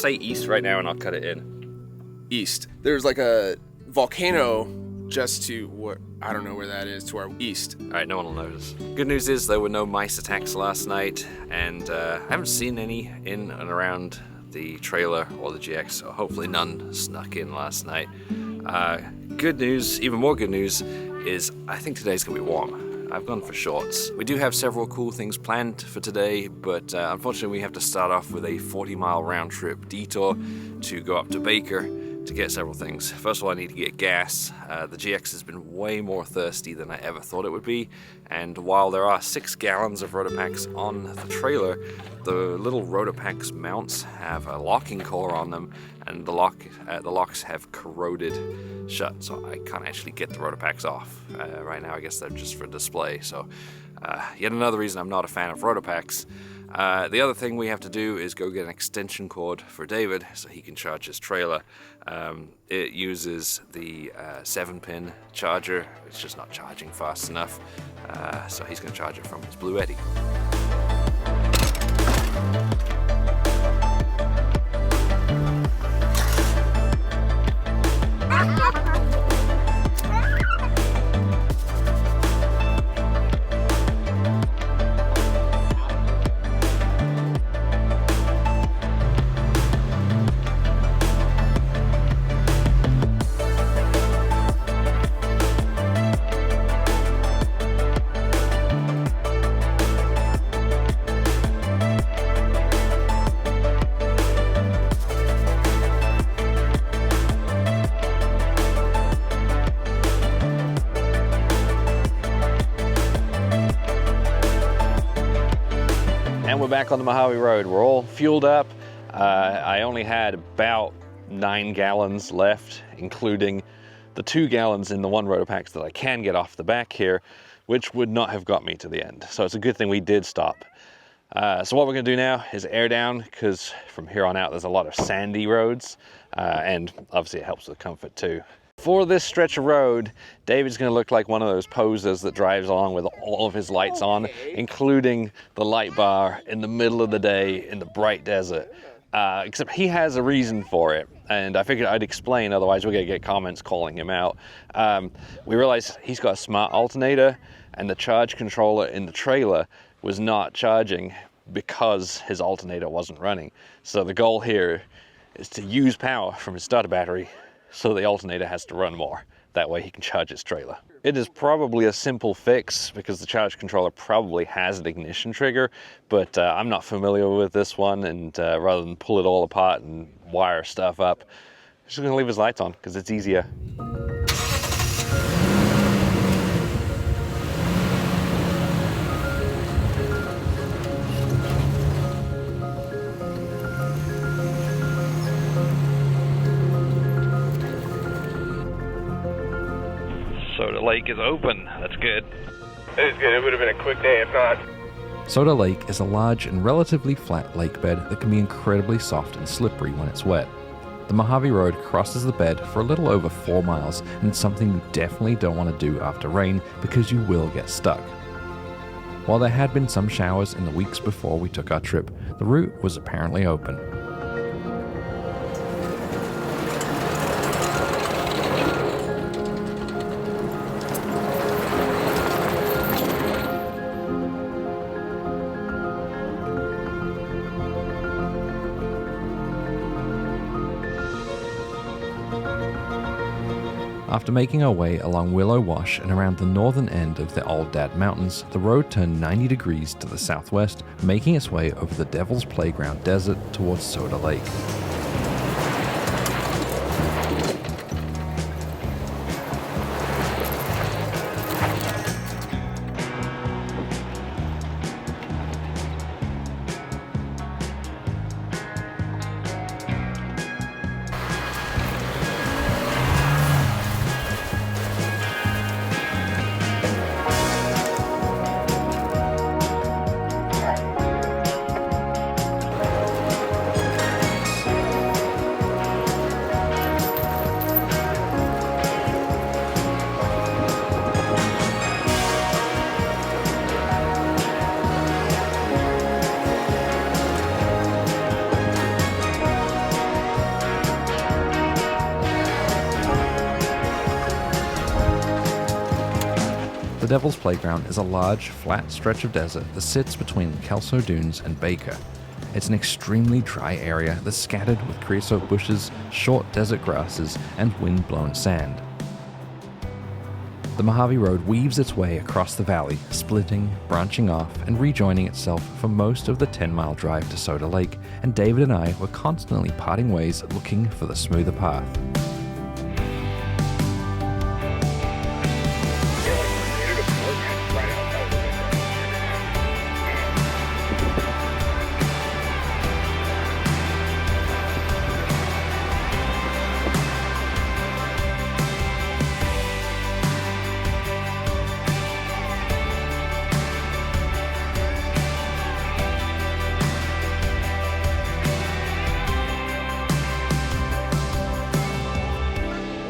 say east right now, and I'll cut it in. East. There's like a volcano just to what, I don't know where that is, to our east. All right, no one will notice. Good news is there were no mice attacks last night, and I haven't seen any in and around the trailer or the GX, so hopefully none snuck in last night. Good news, even more good news, is I think today's gonna be warm. I've gone for shorts. We do have several cool things planned for today, but unfortunately we have to start off with a 40-mile round-trip detour to go up to Baker to get several things. First of all, I need to get gas. The GX has been way more thirsty than I ever thought it would be, and while there are 6 gallons of Rotopacks on the trailer, the little Rotopacks mounts have a locking core on them, and the locks have corroded shut, so I can't actually get the Rotopacks off. Right now, I guess they're just for display, so yet another reason I'm not a fan of Rotopacks. The other thing we have to do is go get an extension cord for David so he can charge his trailer. It uses the 7-pin charger. It's just not charging fast enough, so he's going to charge it from his Blue Eddy. And we're back on the Mojave Road. We're all fueled up. I only had about 9 gallons left, including the 2 gallons in the one Rotopax that I can get off the back here, which would not have got me to the end. So it's a good thing we did stop. So what we're gonna do now is air down, because from here on out there's a lot of sandy roads, and obviously it helps with comfort too. For this stretch of road, David's gonna look like one of those posers that drives along with all of his lights on, including the light bar in the middle of the day in the bright desert. Except he has a reason for it, and I figured I'd explain, otherwise we're gonna get comments calling him out. We realized he's got a smart alternator, and the charge controller in the trailer was not charging because his alternator wasn't running. So the goal here is to use power from his starter battery so the alternator has to run more. That way he can charge his trailer. It is probably a simple fix because the charge controller probably has an ignition trigger, but I'm not familiar with this one, and rather than pull it all apart and wire stuff up, I'm just gonna leave his lights on because it's easier. Soda Lake is open. That's good. It is good. It would have been a quick day if not. Soda Lake is a large and relatively flat lake bed that can be incredibly soft and slippery when it's wet. The Mojave Road crosses the bed for a little over 4 miles, and it's something you definitely don't want to do after rain because you will get stuck. While there had been some showers in the weeks before we took our trip, the route was apparently open. After making our way along Willow Wash and around the northern end of the Old Dad Mountains, the road turned 90 degrees to the southwest, making its way over the Devil's Playground Desert towards Soda Lake. The Devil's Playground is a large, flat stretch of desert that sits between the Kelso Dunes and Baker. It's an extremely dry area that's scattered with creosote bushes, short desert grasses, and wind-blown sand. The Mojave Road weaves its way across the valley, splitting, branching off, and rejoining itself for most of the 10-mile drive to Soda Lake, and David and I were constantly parting ways looking for the smoother path.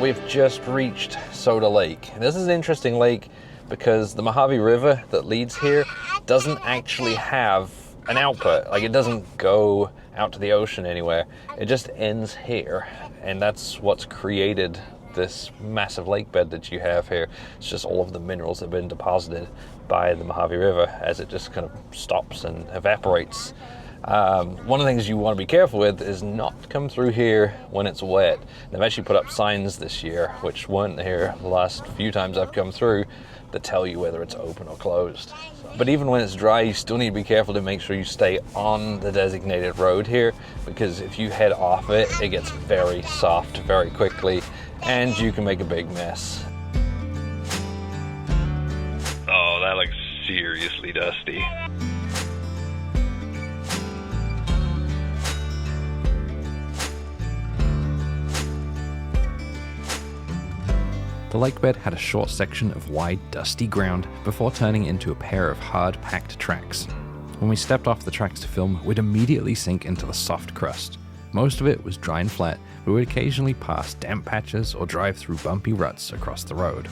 We've just reached Soda Lake. This is an interesting lake because the Mojave River that leads here doesn't actually have an output. Like, it doesn't go out to the ocean anywhere. It just ends here, and that's what's created this massive lake bed that you have here. It's just all of the minerals that have been deposited by the Mojave River as it just kind of stops and evaporates. One of the things you want to be careful with is not come through here when it's wet. They've actually put up signs this year, which weren't here the last few times I've come through, that tell you whether it's open or closed. But even when it's dry, you still need to be careful to make sure you stay on the designated road here, because if you head off it, it gets very soft very quickly, and you can make a big mess. Oh, that looks seriously dusty. The lake bed had a short section of wide, dusty ground before turning into a pair of hard, packed tracks. When we stepped off the tracks to film, we'd immediately sink into the soft crust. Most of it was dry and flat, but we'd occasionally pass damp patches or drive through bumpy ruts across the road.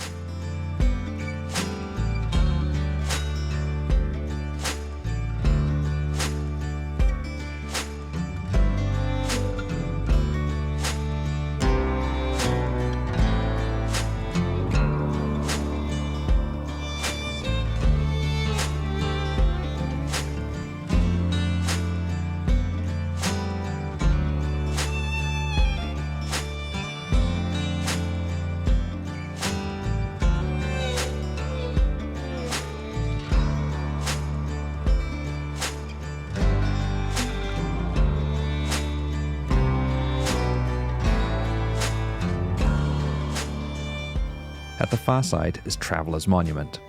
At the far side is Traveler's Monument.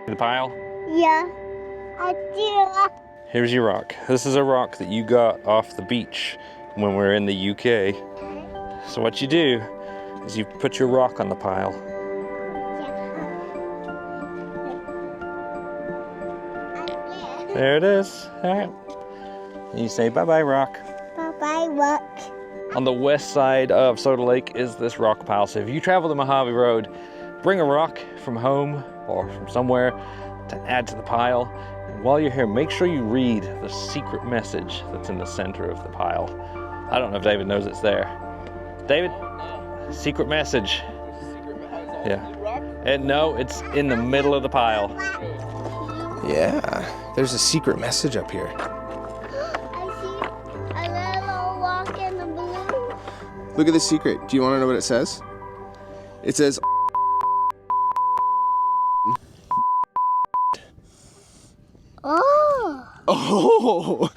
The pile? Yeah. I do. Here's your rock. This is a rock that you got off the beach when we were in the UK. So what you do is you put your rock on the pile. There it is. All right. And you say bye-bye, rock. Bye-bye, rock. On the west side of Soda Lake is this rock pile. So if you travel the Mojave Road, bring a rock from home or from somewhere to add to the pile. And while you're here, make sure you read the secret message that's in the center of the pile. I don't know if David knows it's there. David? Secret message. Yeah. And no, it's in the middle of the pile. Yeah, there's a secret message up here. I see a little rock in the blue. Look at the secret. Do you want to know what it says? It says Oh. oh.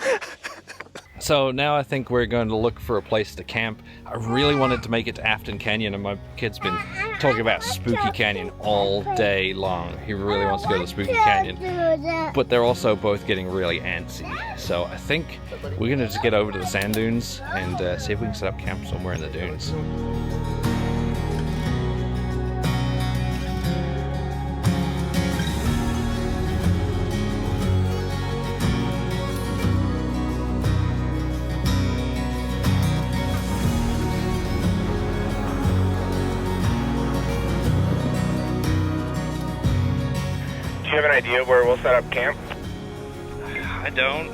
So now I think we're going to look for a place to camp. I really wanted to make it to Afton Canyon, and my kid's been talking about Spooky Canyon all day long. He really wants to go to Spooky Canyon, but they're also both getting really antsy. So I think we're gonna just get over to the sand dunes and see if we can set up camp somewhere in the dunes. Do you have an idea where we'll set up camp? I don't.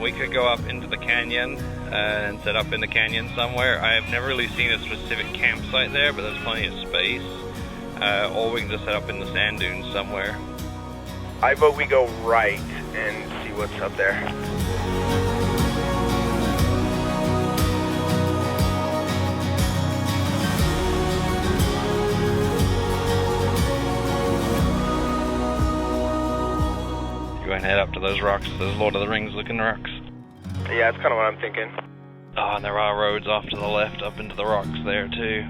We could go up into the canyon and set up in the canyon somewhere. I have never really seen a specific campsite there, but there's plenty of space. Or we can just set up in the sand dunes somewhere. I vote we go right and see what's up there. You want to head up to those rocks, those Lord of the Rings looking rocks? Yeah, that's kind of what I'm thinking. Oh, and there are roads off to the left up into the rocks there too.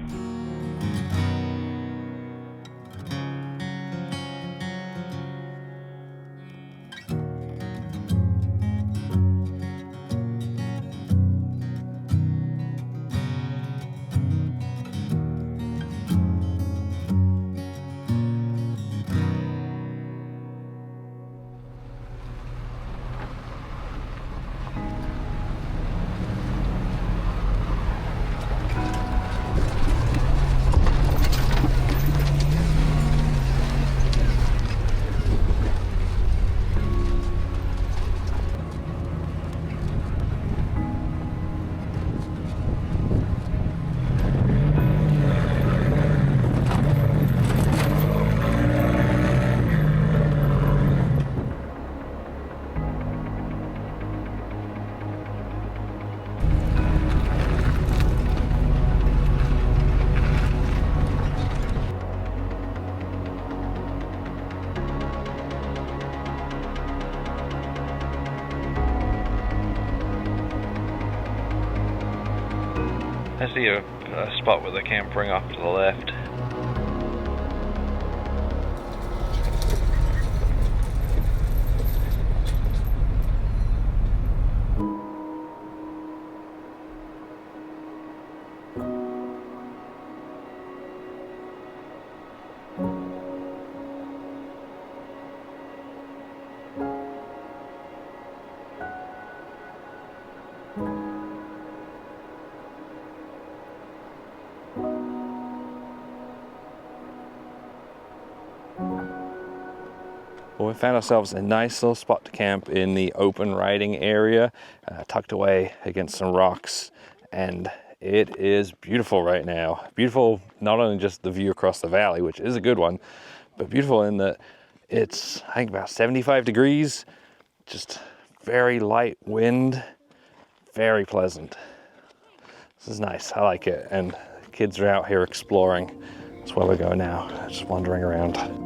I see a spot with a camping off to the left. Well, we found ourselves a nice little spot to camp in the open riding area, tucked away against some rocks, and it is beautiful right now. Beautiful, not only just the view across the valley, which is a good one, but beautiful in that it's, I think, about 75 degrees, just very light wind, very pleasant. This is nice, I like it, and the kids are out here exploring. That's where we're going now, just wandering around.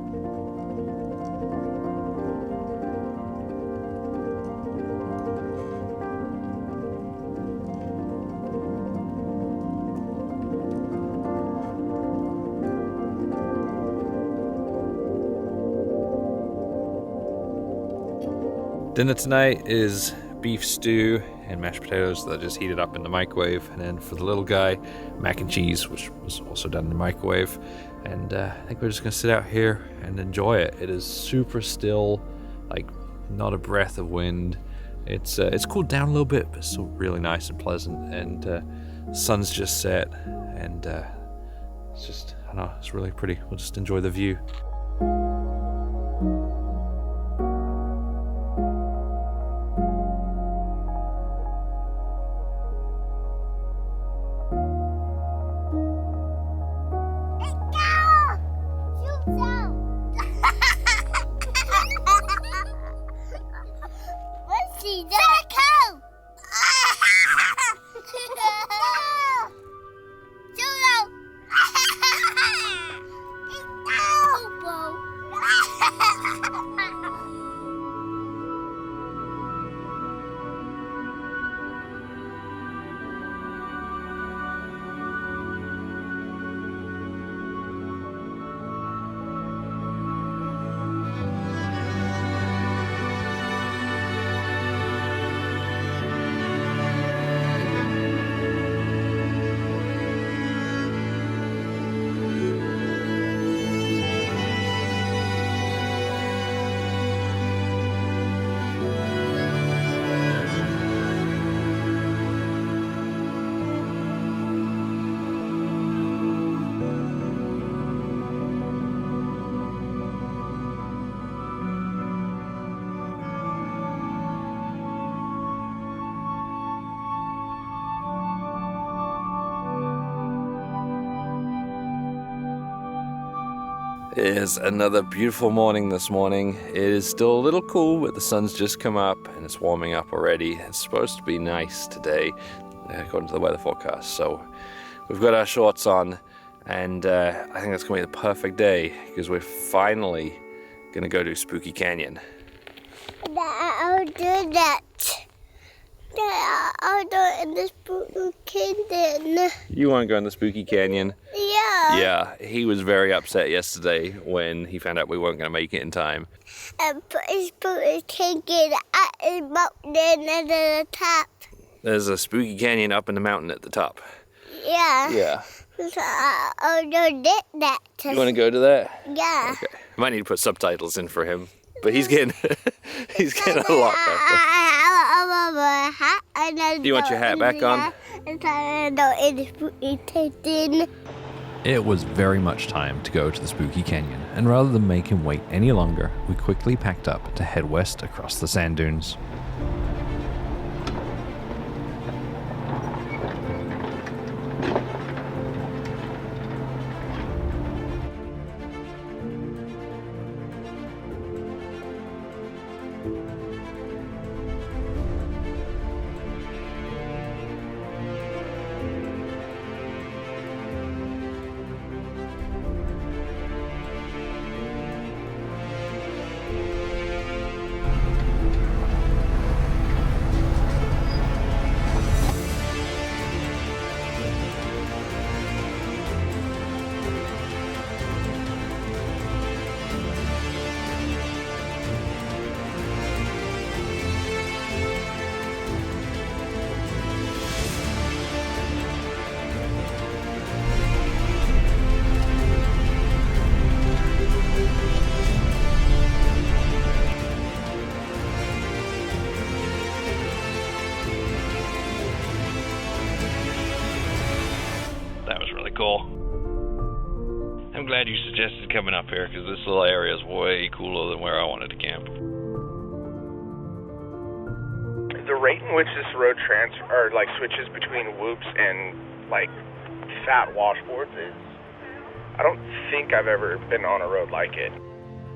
Dinner tonight is beef stew and mashed potatoes that I just heated up in the microwave. And then for the little guy, mac and cheese, which was also done in the microwave. And I think we're just gonna sit out here and enjoy it. It is super still, like not a breath of wind. It's cooled down a little bit, but it's still really nice and pleasant. And sun's just set, and it's just, I don't know, it's really pretty. We'll just enjoy the view. It is another beautiful morning this morning. It is still a little cool, but the sun's just come up and it's warming up already. It's supposed to be nice today, according to the weather forecast. So we've got our shorts on, and I think that's going to be the perfect day because we're finally going to go to Spooky Canyon. I'll do that. I'll do it in the Spooky Canyon. You want to go in the Spooky Canyon? Yeah. Yeah, he was very upset yesterday when he found out we weren't going to make it in time. And Spooky Canyon at the mountain at the top. There's a Spooky Canyon up in the mountain at the top. Yeah. Yeah. So I'll do that. You want to go to that? Yeah. Okay. I might need to put subtitles in for him, but he's getting a lot better. Do you want your hat back on? It was very much time to go to the Spooky Canyon, and rather than make him wait any longer, we quickly packed up to head west across the sand dunes. Cool. I'm glad you suggested coming up here because this little area is way cooler than where I wanted to camp. The rate in which this road switches between whoops and fat washboards is, I don't think I've ever been on a road like it.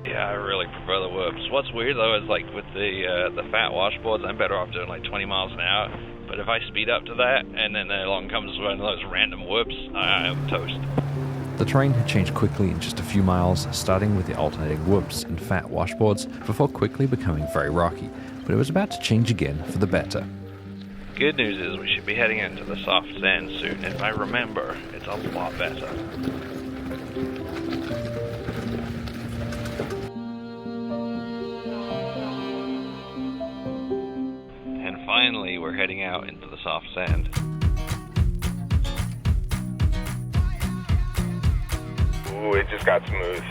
Yeah, I really prefer the whoops. What's weird though is with the fat washboards, I'm better off doing 20 miles an hour. But if I speed up to that, and then along comes one of those random whoops, I'm toast. The terrain had changed quickly in just a few miles, starting with the alternating whoops and fat washboards, before quickly becoming very rocky. But it was about to change again for the better. Good news is we should be heading into the soft sand soon, and if I remember, it's a lot better. finally we're heading out into the soft sand. Ooh, it just got smooth.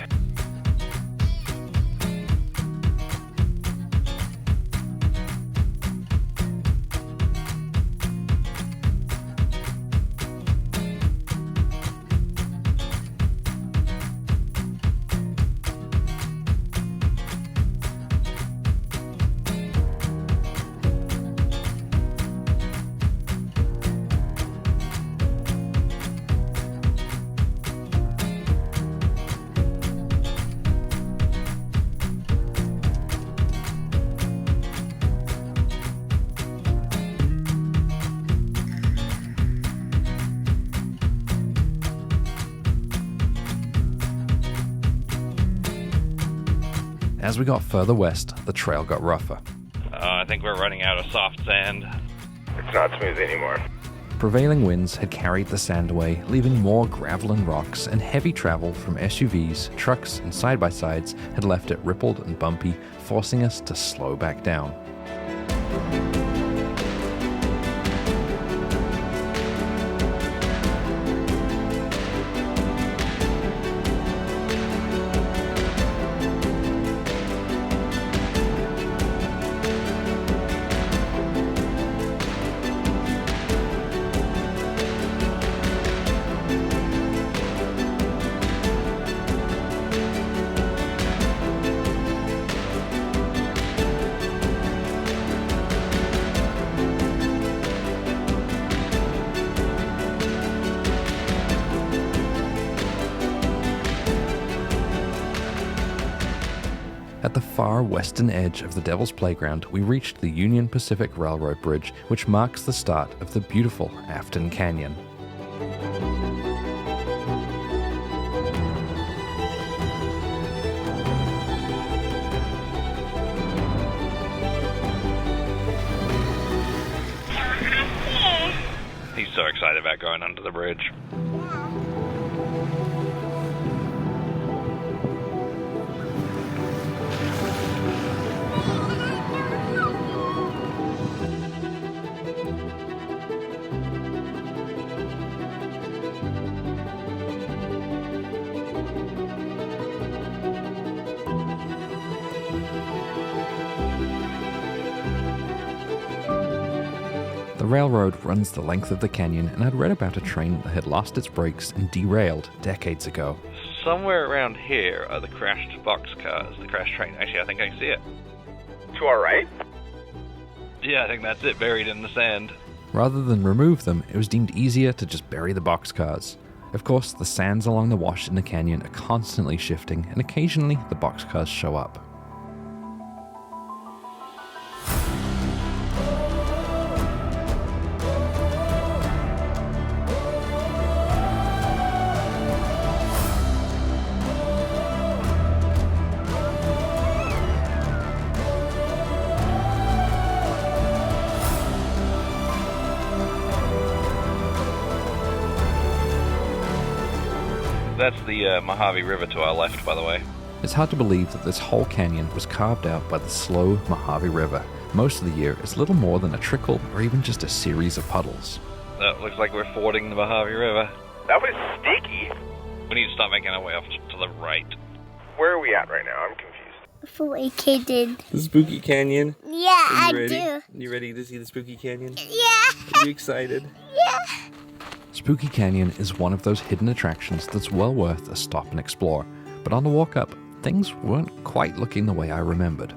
As we got further west, the trail got rougher. I think we're running out of soft sand. It's not smooth anymore. Prevailing winds had carried the sand away, leaving more gravel and rocks, and heavy travel from SUVs, trucks, and side-by-sides had left it rippled and bumpy, forcing us to slow back down. At the far western edge of the Devil's Playground, we reached the Union Pacific Railroad Bridge, which marks the start of the beautiful Afton Canyon. He's so excited about going under the bridge. The railroad runs the length of the canyon, and I'd read about a train that had lost its brakes and derailed decades ago. Somewhere around here are the crashed boxcars, the crashed train. Actually, I think I can see it. To our right? Yeah, I think that's it, buried in the sand. Rather than remove them, it was deemed easier to just bury the boxcars. Of course, the sands along the wash in the canyon are constantly shifting, and occasionally the boxcars show up. That's the Mojave River to our left, by the way. It's hard to believe that this whole canyon was carved out by the slow Mojave River. Most of the year, it's little more than a trickle or even just a series of puddles. Looks like we're fording the Mojave River. That was sticky. We need to start making our way off to the right. Where are we at right now? I'm confused. For a kid. The Spooky Canyon. Yeah, I ready? do. You ready to see the Spooky Canyon? Yeah. Are you excited? Yeah. Spooky Canyon is one of those hidden attractions that's well worth a stop and explore, but on the walk up, things weren't quite looking the way I remembered.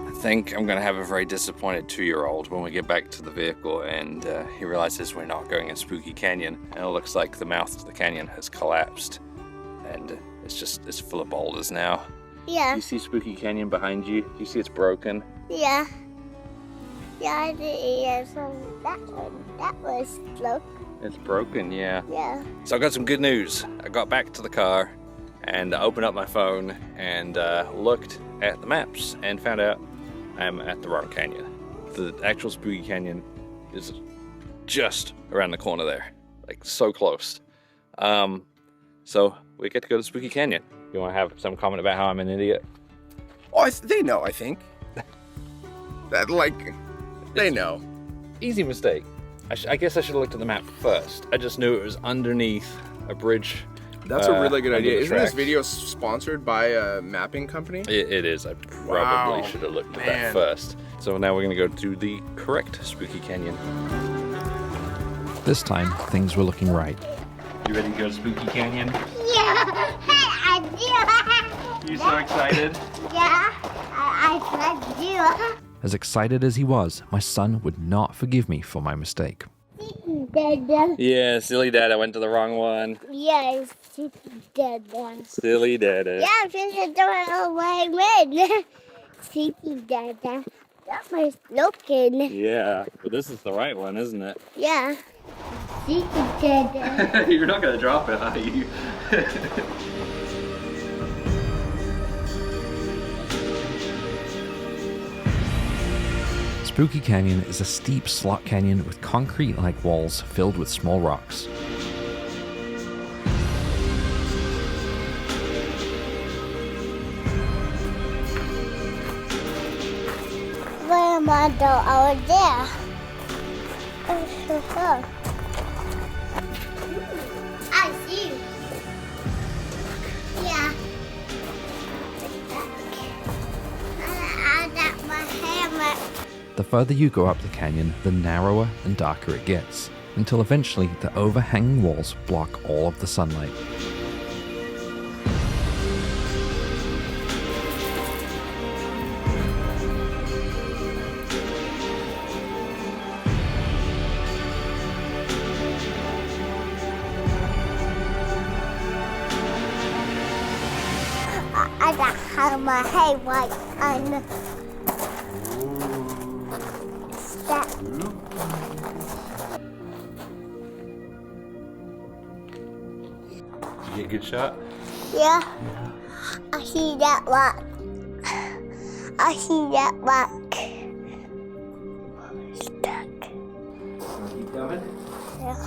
I think I'm going to have a very disappointed 2-year-old when we get back to the vehicle and he realizes we're not going in Spooky Canyon, and it looks like the mouth to the canyon has collapsed and it's full of boulders now. Yeah. You see Spooky Canyon behind you? You see it's broken? Yeah. Yeah, I did. Yeah, so that was slow. It's broken, yeah. Yeah. So I got some good news. I got back to the car and I opened up my phone and looked at the maps and found out I'm at the wrong canyon. The actual Spooky Canyon is just around the corner there, like so close. So we get to go to Spooky Canyon. You want to have some comment about how I'm an idiot? Oh, they know, I think. That, they know. Easy mistake. I guess I should have looked at the map first. I just knew it was underneath a bridge. That's a really good under idea. the Isn't this tracks. video sponsored by a mapping company? It is. I probably Wow, should have looked at man. that first. So now we're going to go to the correct Spooky Canyon. This time, things were looking right. You ready to go to Spooky Canyon? Yeah, I do. You so excited? Yeah, I do. As excited as he was, my son would not forgive me for my mistake. Dada. Yeah, silly dad. I went to the wrong one. Yeah, it's Dada. Silly dada. Yeah, I'm just doing all my men. Sleepy Dada. That was looking. Yeah, but this is the right one, isn't it? Yeah. Sleepy Dada. You're not going to drop it, are you? Spooky Canyon is a steep slot canyon with concrete-like walls filled with small rocks. Where am I though? Over there. I see you. Yeah. I got my hammer. The further you go up the canyon, the narrower and darker it gets, until eventually the overhanging walls block all of the sunlight. I got hammer. Hey, what? On that. Did you get a good shot? Yeah. I see that rock. I see that rock. Stuck. Keep going. Yeah.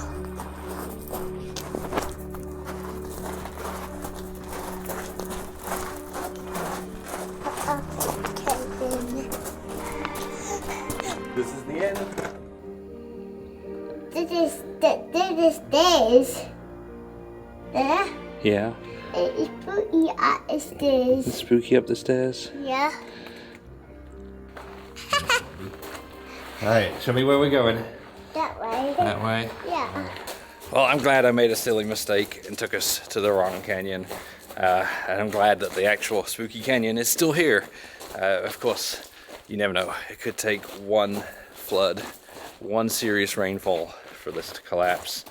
This is the end. This is stairs. Yeah. Yeah. It's spooky at the stairs. It's spooky up the stairs. Yeah. Alright, show me where we're going. That way. That way. Yeah. Well, I'm glad I made a silly mistake and took us to the wrong canyon. And I'm glad that the actual Spooky Canyon is still here. Of course, you never know. It could take one flood, one serious rainfall for this to collapse.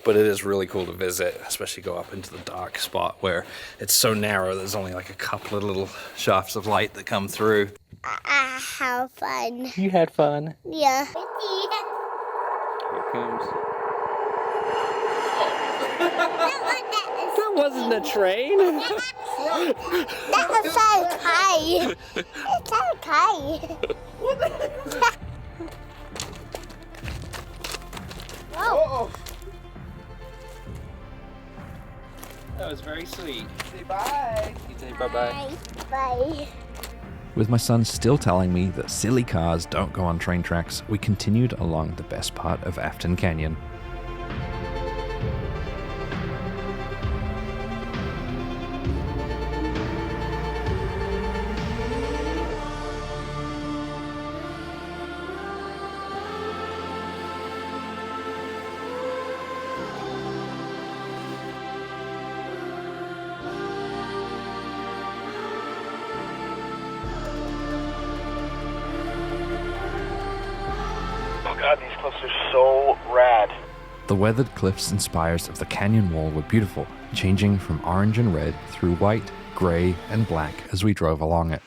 But it is really cool to visit, especially go up into the dark spot where it's so narrow there's only like a couple of little shafts of light that come through. I have fun. You had fun. Yeah. Here it comes. That wasn't a train. That's okay. It's okay. Whoa. That was very sweet. Say bye. You say bye-bye. Bye. With my son still telling me that silly cars don't go on train tracks, we continued along the best part of Afton Canyon. Oh god, these cliffs are so rad. The weathered cliffs and spires of the canyon wall were beautiful, changing from orange and red through white, grey, and black as we drove along it.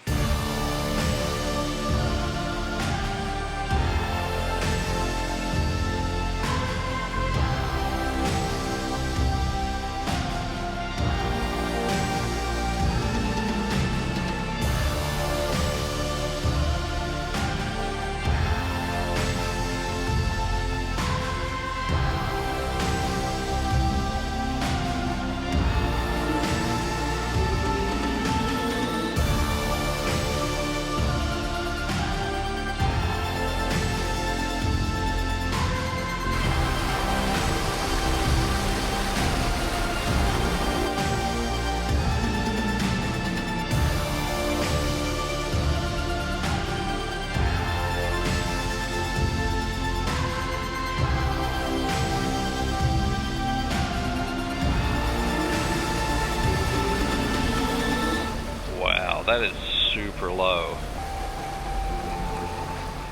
that is super low.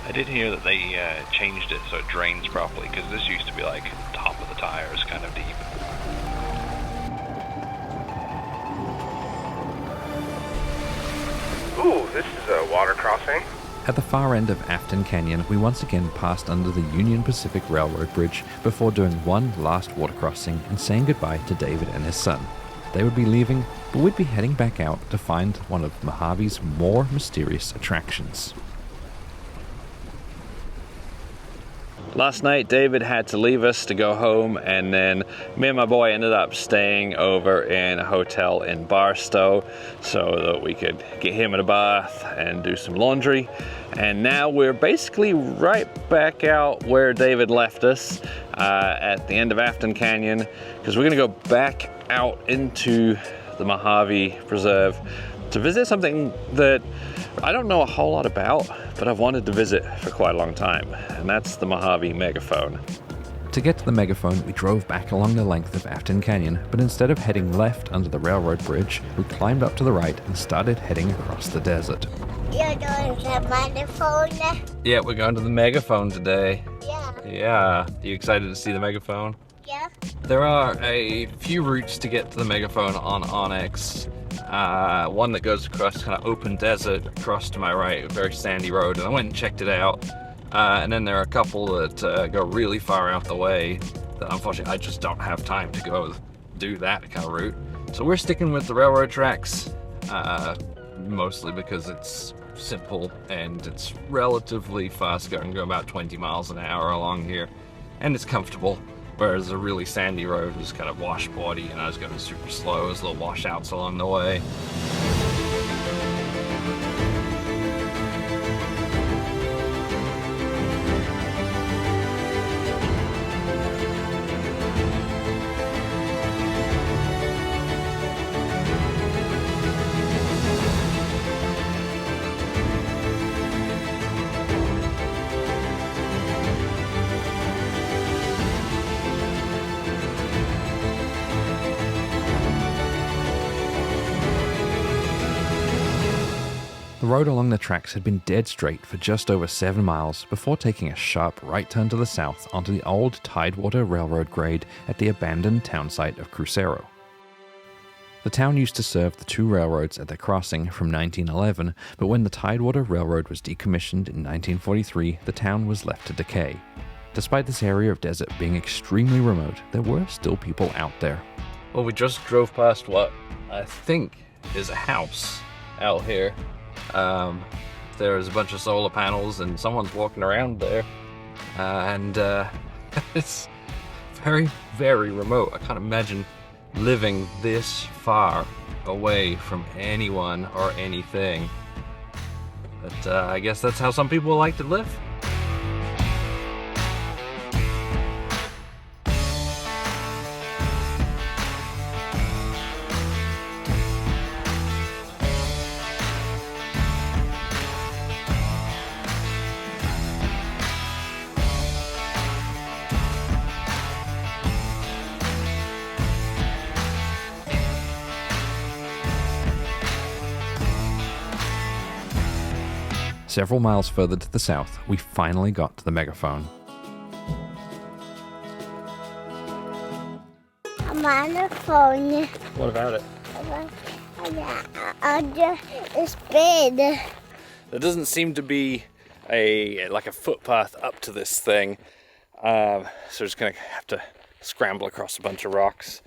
I did hear that they changed it so it drains properly, because this used to be like top of the tires, kind of deep. Ooh, this is a water crossing. At the far end of Afton Canyon, we once again passed under the Union Pacific Railroad Bridge before doing one last water crossing and saying goodbye to David and his son. They would be leaving, but we'd be heading back out to find one of Mojave's more mysterious attractions. Last night, David had to leave us to go home, and then me and my boy ended up staying over in a hotel in Barstow so that we could get him in a bath and do some laundry. And now we're basically right back out where David left us at the end of Afton Canyon, because we're gonna go back out into the Mojave Preserve to visit something that I don't know a whole lot about, but I've wanted to visit for quite a long time, and that's the Mojave Megaphone. To get to the Megaphone, we drove back along the length of Afton Canyon, but instead of heading left under the railroad bridge, we climbed up to the right and started heading across the desert. You're going to the megaphone? Yeah, we're going to the Megaphone today. Yeah. Yeah. Are you excited to see the Megaphone? Yeah. There are a few routes to get to the Megaphone on OnX. One that goes across kind of open desert across to my right, a very sandy road, and I went and checked it out. And then there are a couple that go really far out the way that unfortunately I just don't have time to go do that kind of route. So we're sticking with the railroad tracks, mostly because it's simple and it's relatively fast going, go about 20 miles an hour along here, and it's comfortable. Whereas a really sandy road was kind of washboardy, and I was going super slow. There's little washouts along the way. The road along the tracks had been dead straight for just over 7 miles before taking a sharp right turn to the south onto the old Tidewater Railroad grade at the abandoned town site of Crucero. The town used to serve the two railroads at their crossing from 1911, but when the Tidewater Railroad was decommissioned in 1943, the town was left to decay. Despite this area of desert being extremely remote, there were still people out there. Well, we just drove past what I think is a house out here. There's a bunch of solar panels and someone's walking around there, and it's very, very remote. I can't imagine living this far away from anyone or anything, but I guess that's how some people like to live. Several miles further to the south, we finally got to the Megaphone. I'm on the phone. What about it? It's big. There doesn't seem to be a footpath up to this thing, so we're just gonna have to scramble across a bunch of rocks.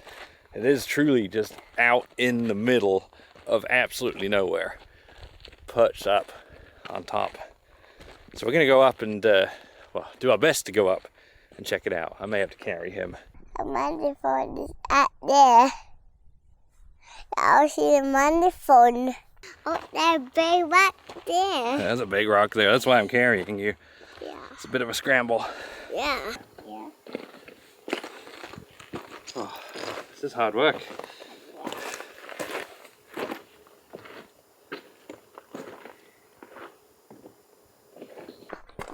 It is truly just out in the middle of absolutely nowhere, perched up on top. So we're gonna go up and do our best to go up and check it out. I may have to carry him. The microphone is up there. I'll see the microphone. Oh, there's a big rock there. There's a big rock there. That's why I'm carrying you. Yeah. It's a bit of a scramble. Yeah. Oh, this is hard work.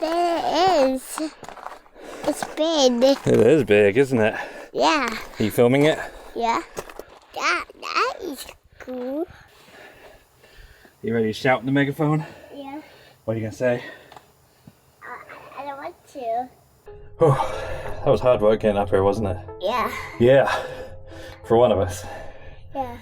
There it is. It's big. It is big, isn't it? Yeah. Are you filming it? Yeah. That is cool. You ready to shout in the megaphone? Yeah. What are you gonna say? I don't want to. Whew. That was hard work getting up here, wasn't it? Yeah. Yeah. For one of us. Yeah.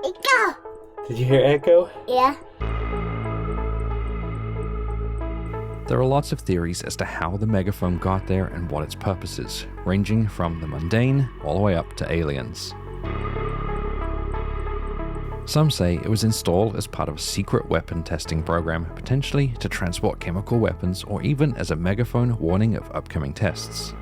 Echo! Did you hear echo? Yeah. There are lots of theories as to how the megaphone got there and what its purpose is, ranging from the mundane all the way up to aliens. Some say it was installed as part of a secret weapon testing program, potentially to transport chemical weapons or even as a megaphone warning of upcoming tests.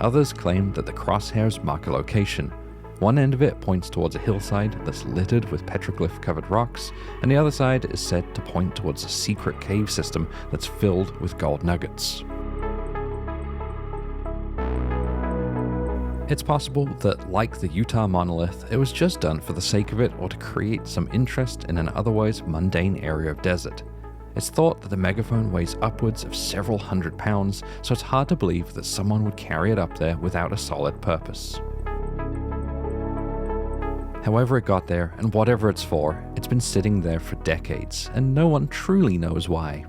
Others claim that the crosshairs mark a location. One end of it points towards a hillside that's littered with petroglyph-covered rocks, and the other side is said to point towards a secret cave system that's filled with gold nuggets. It's possible that, like the Utah monolith, it was just done for the sake of it or to create some interest in an otherwise mundane area of desert. It's thought that the megaphone weighs upwards of several hundred pounds, so it's hard to believe that someone would carry it up there without a solid purpose. However it got there, and whatever it's for, it's been sitting there for decades, and no one truly knows why.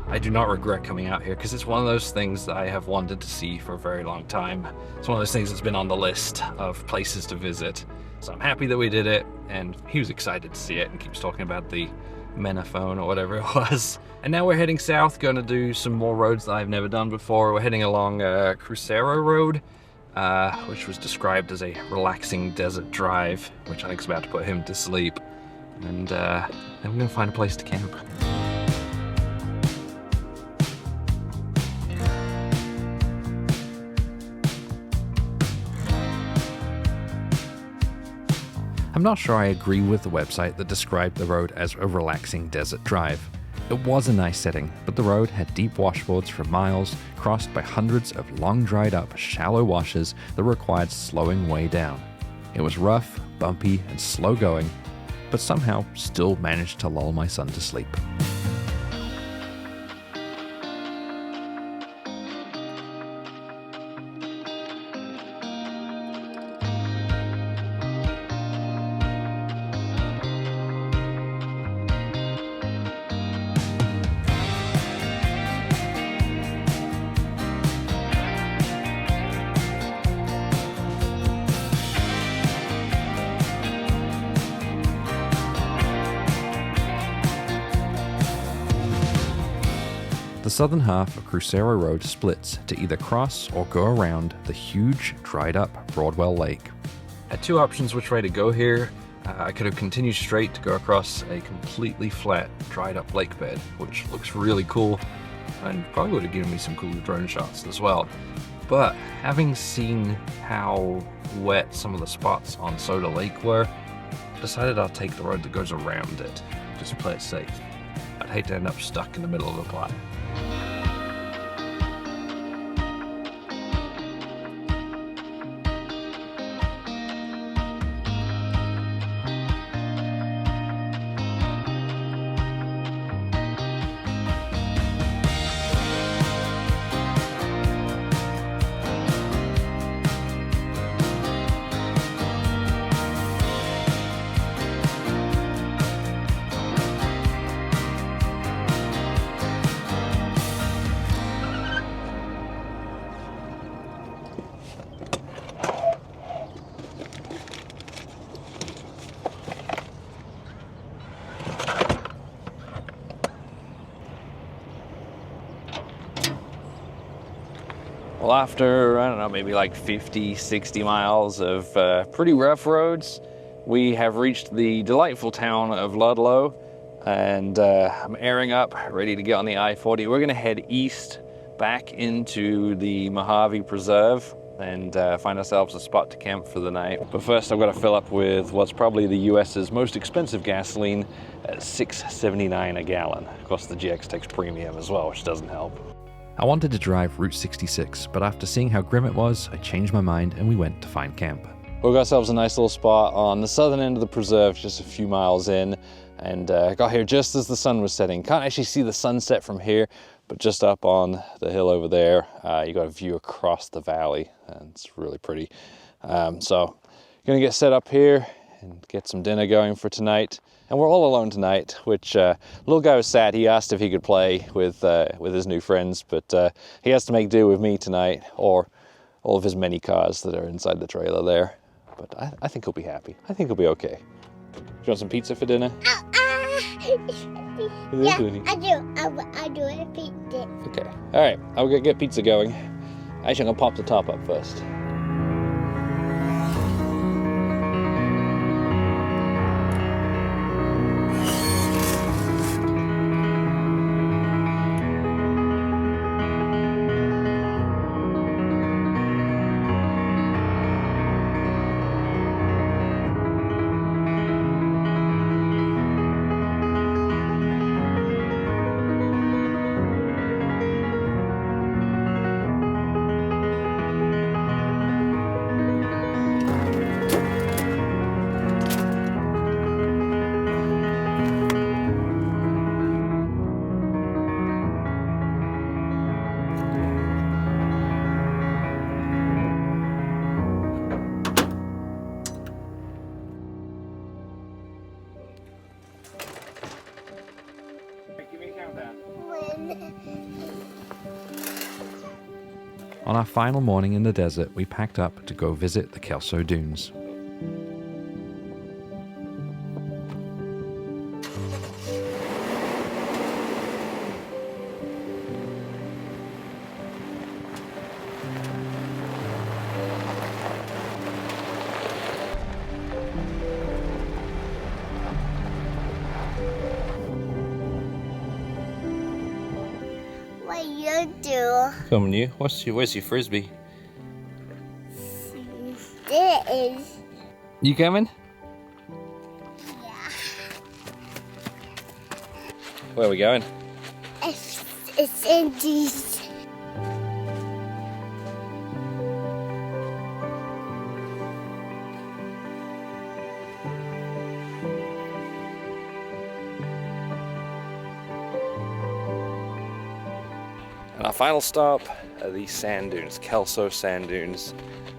I do not regret coming out here because it's one of those things that I have wanted to see for a very long time. It's one of those things that's been on the list of places to visit. So I'm happy that we did it, and he was excited to see it and keeps talking about the Megaphone or whatever it was. And now we're heading south, going to do some more roads that I've never done before. We're heading along Crucero Road, which was described as a relaxing desert drive, which I think is about to put him to sleep. And then we're going to find a place to camp. I'm not sure I agree with the website that described the road as a relaxing desert drive. It was a nice setting, but the road had deep washboards for miles, crossed by hundreds of long dried up, shallow washes that required slowing way down. It was rough, bumpy, and slow going, but somehow still managed to lull my son to sleep. The southern half of Crucero Road splits to either cross or go around the huge, dried-up Broadwell Lake. I had two options which way to go here. I could have continued straight to go across a completely flat, dried-up lake bed, which looks really cool, and probably would have given me some cool drone shots as well. But having seen how wet some of the spots on Soda Lake were, I decided I'll take the road that goes around it, just to play it safe. I'd hate to end up stuck in the middle of the plot. Well, after, I don't know, maybe like 50, 60 miles of pretty rough roads, we have reached the delightful town of Ludlow, and I'm airing up, ready to get on the I-40. We're gonna head east back into the Mojave Preserve and find ourselves a spot to camp for the night. But first I've got to fill up with what's probably the US's most expensive gasoline at $6.79 a gallon. Of course the GX takes premium as well, which doesn't help. I wanted to drive Route 66, but after seeing how grim it was, I changed my mind and we went to find camp. We got ourselves a nice little spot on the southern end of the preserve, just a few miles in, and got here just as the sun was setting. Can't actually see the sunset from here, but just up on the hill over there, you got a view across the valley, and it's really pretty. So, gonna get set up here and get some dinner going for tonight. And we're all alone tonight, which little guy was sad. He asked if he could play with his new friends, but he has to make do with me tonight, or all of his many cars that are inside the trailer there. But I think he'll be happy. I think he'll be okay. Do you want some pizza for dinner? Yeah, I do. I do a pizza. Okay. All right. I'll go get pizza going. Actually, I'm gonna pop the top up first. On our final morning in the desert, we packed up to go visit the Kelso Dunes. What you do? Coming to you. Where's your frisbee? There it is. You coming? Yeah. Where are we going? It's in these. And our final stop are these sand dunes, Kelso sand dunes.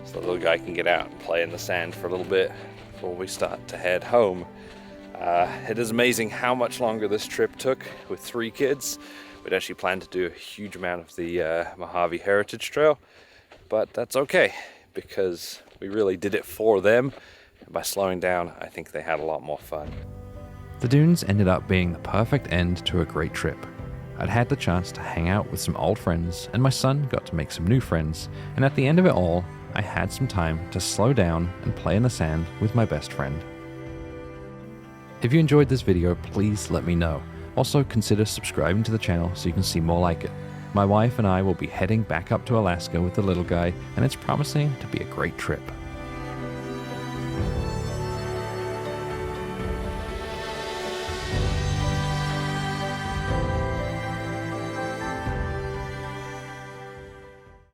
So the little guy can get out and play in the sand for a little bit before we start to head home. It is amazing how much longer this trip took with 3 kids. We'd actually planned to do a huge amount of the Mojave Heritage Trail, but that's okay because we really did it for them. And by slowing down, I think they had a lot more fun. The dunes ended up being the perfect end to a great trip. I'd had the chance to hang out with some old friends, and my son got to make some new friends, and at the end of it all, I had some time to slow down and play in the sand with my best friend. If you enjoyed this video, please let me know. Also, consider subscribing to the channel so you can see more like it. My wife and I will be heading back up to Alaska with the little guy, and it's promising to be a great trip.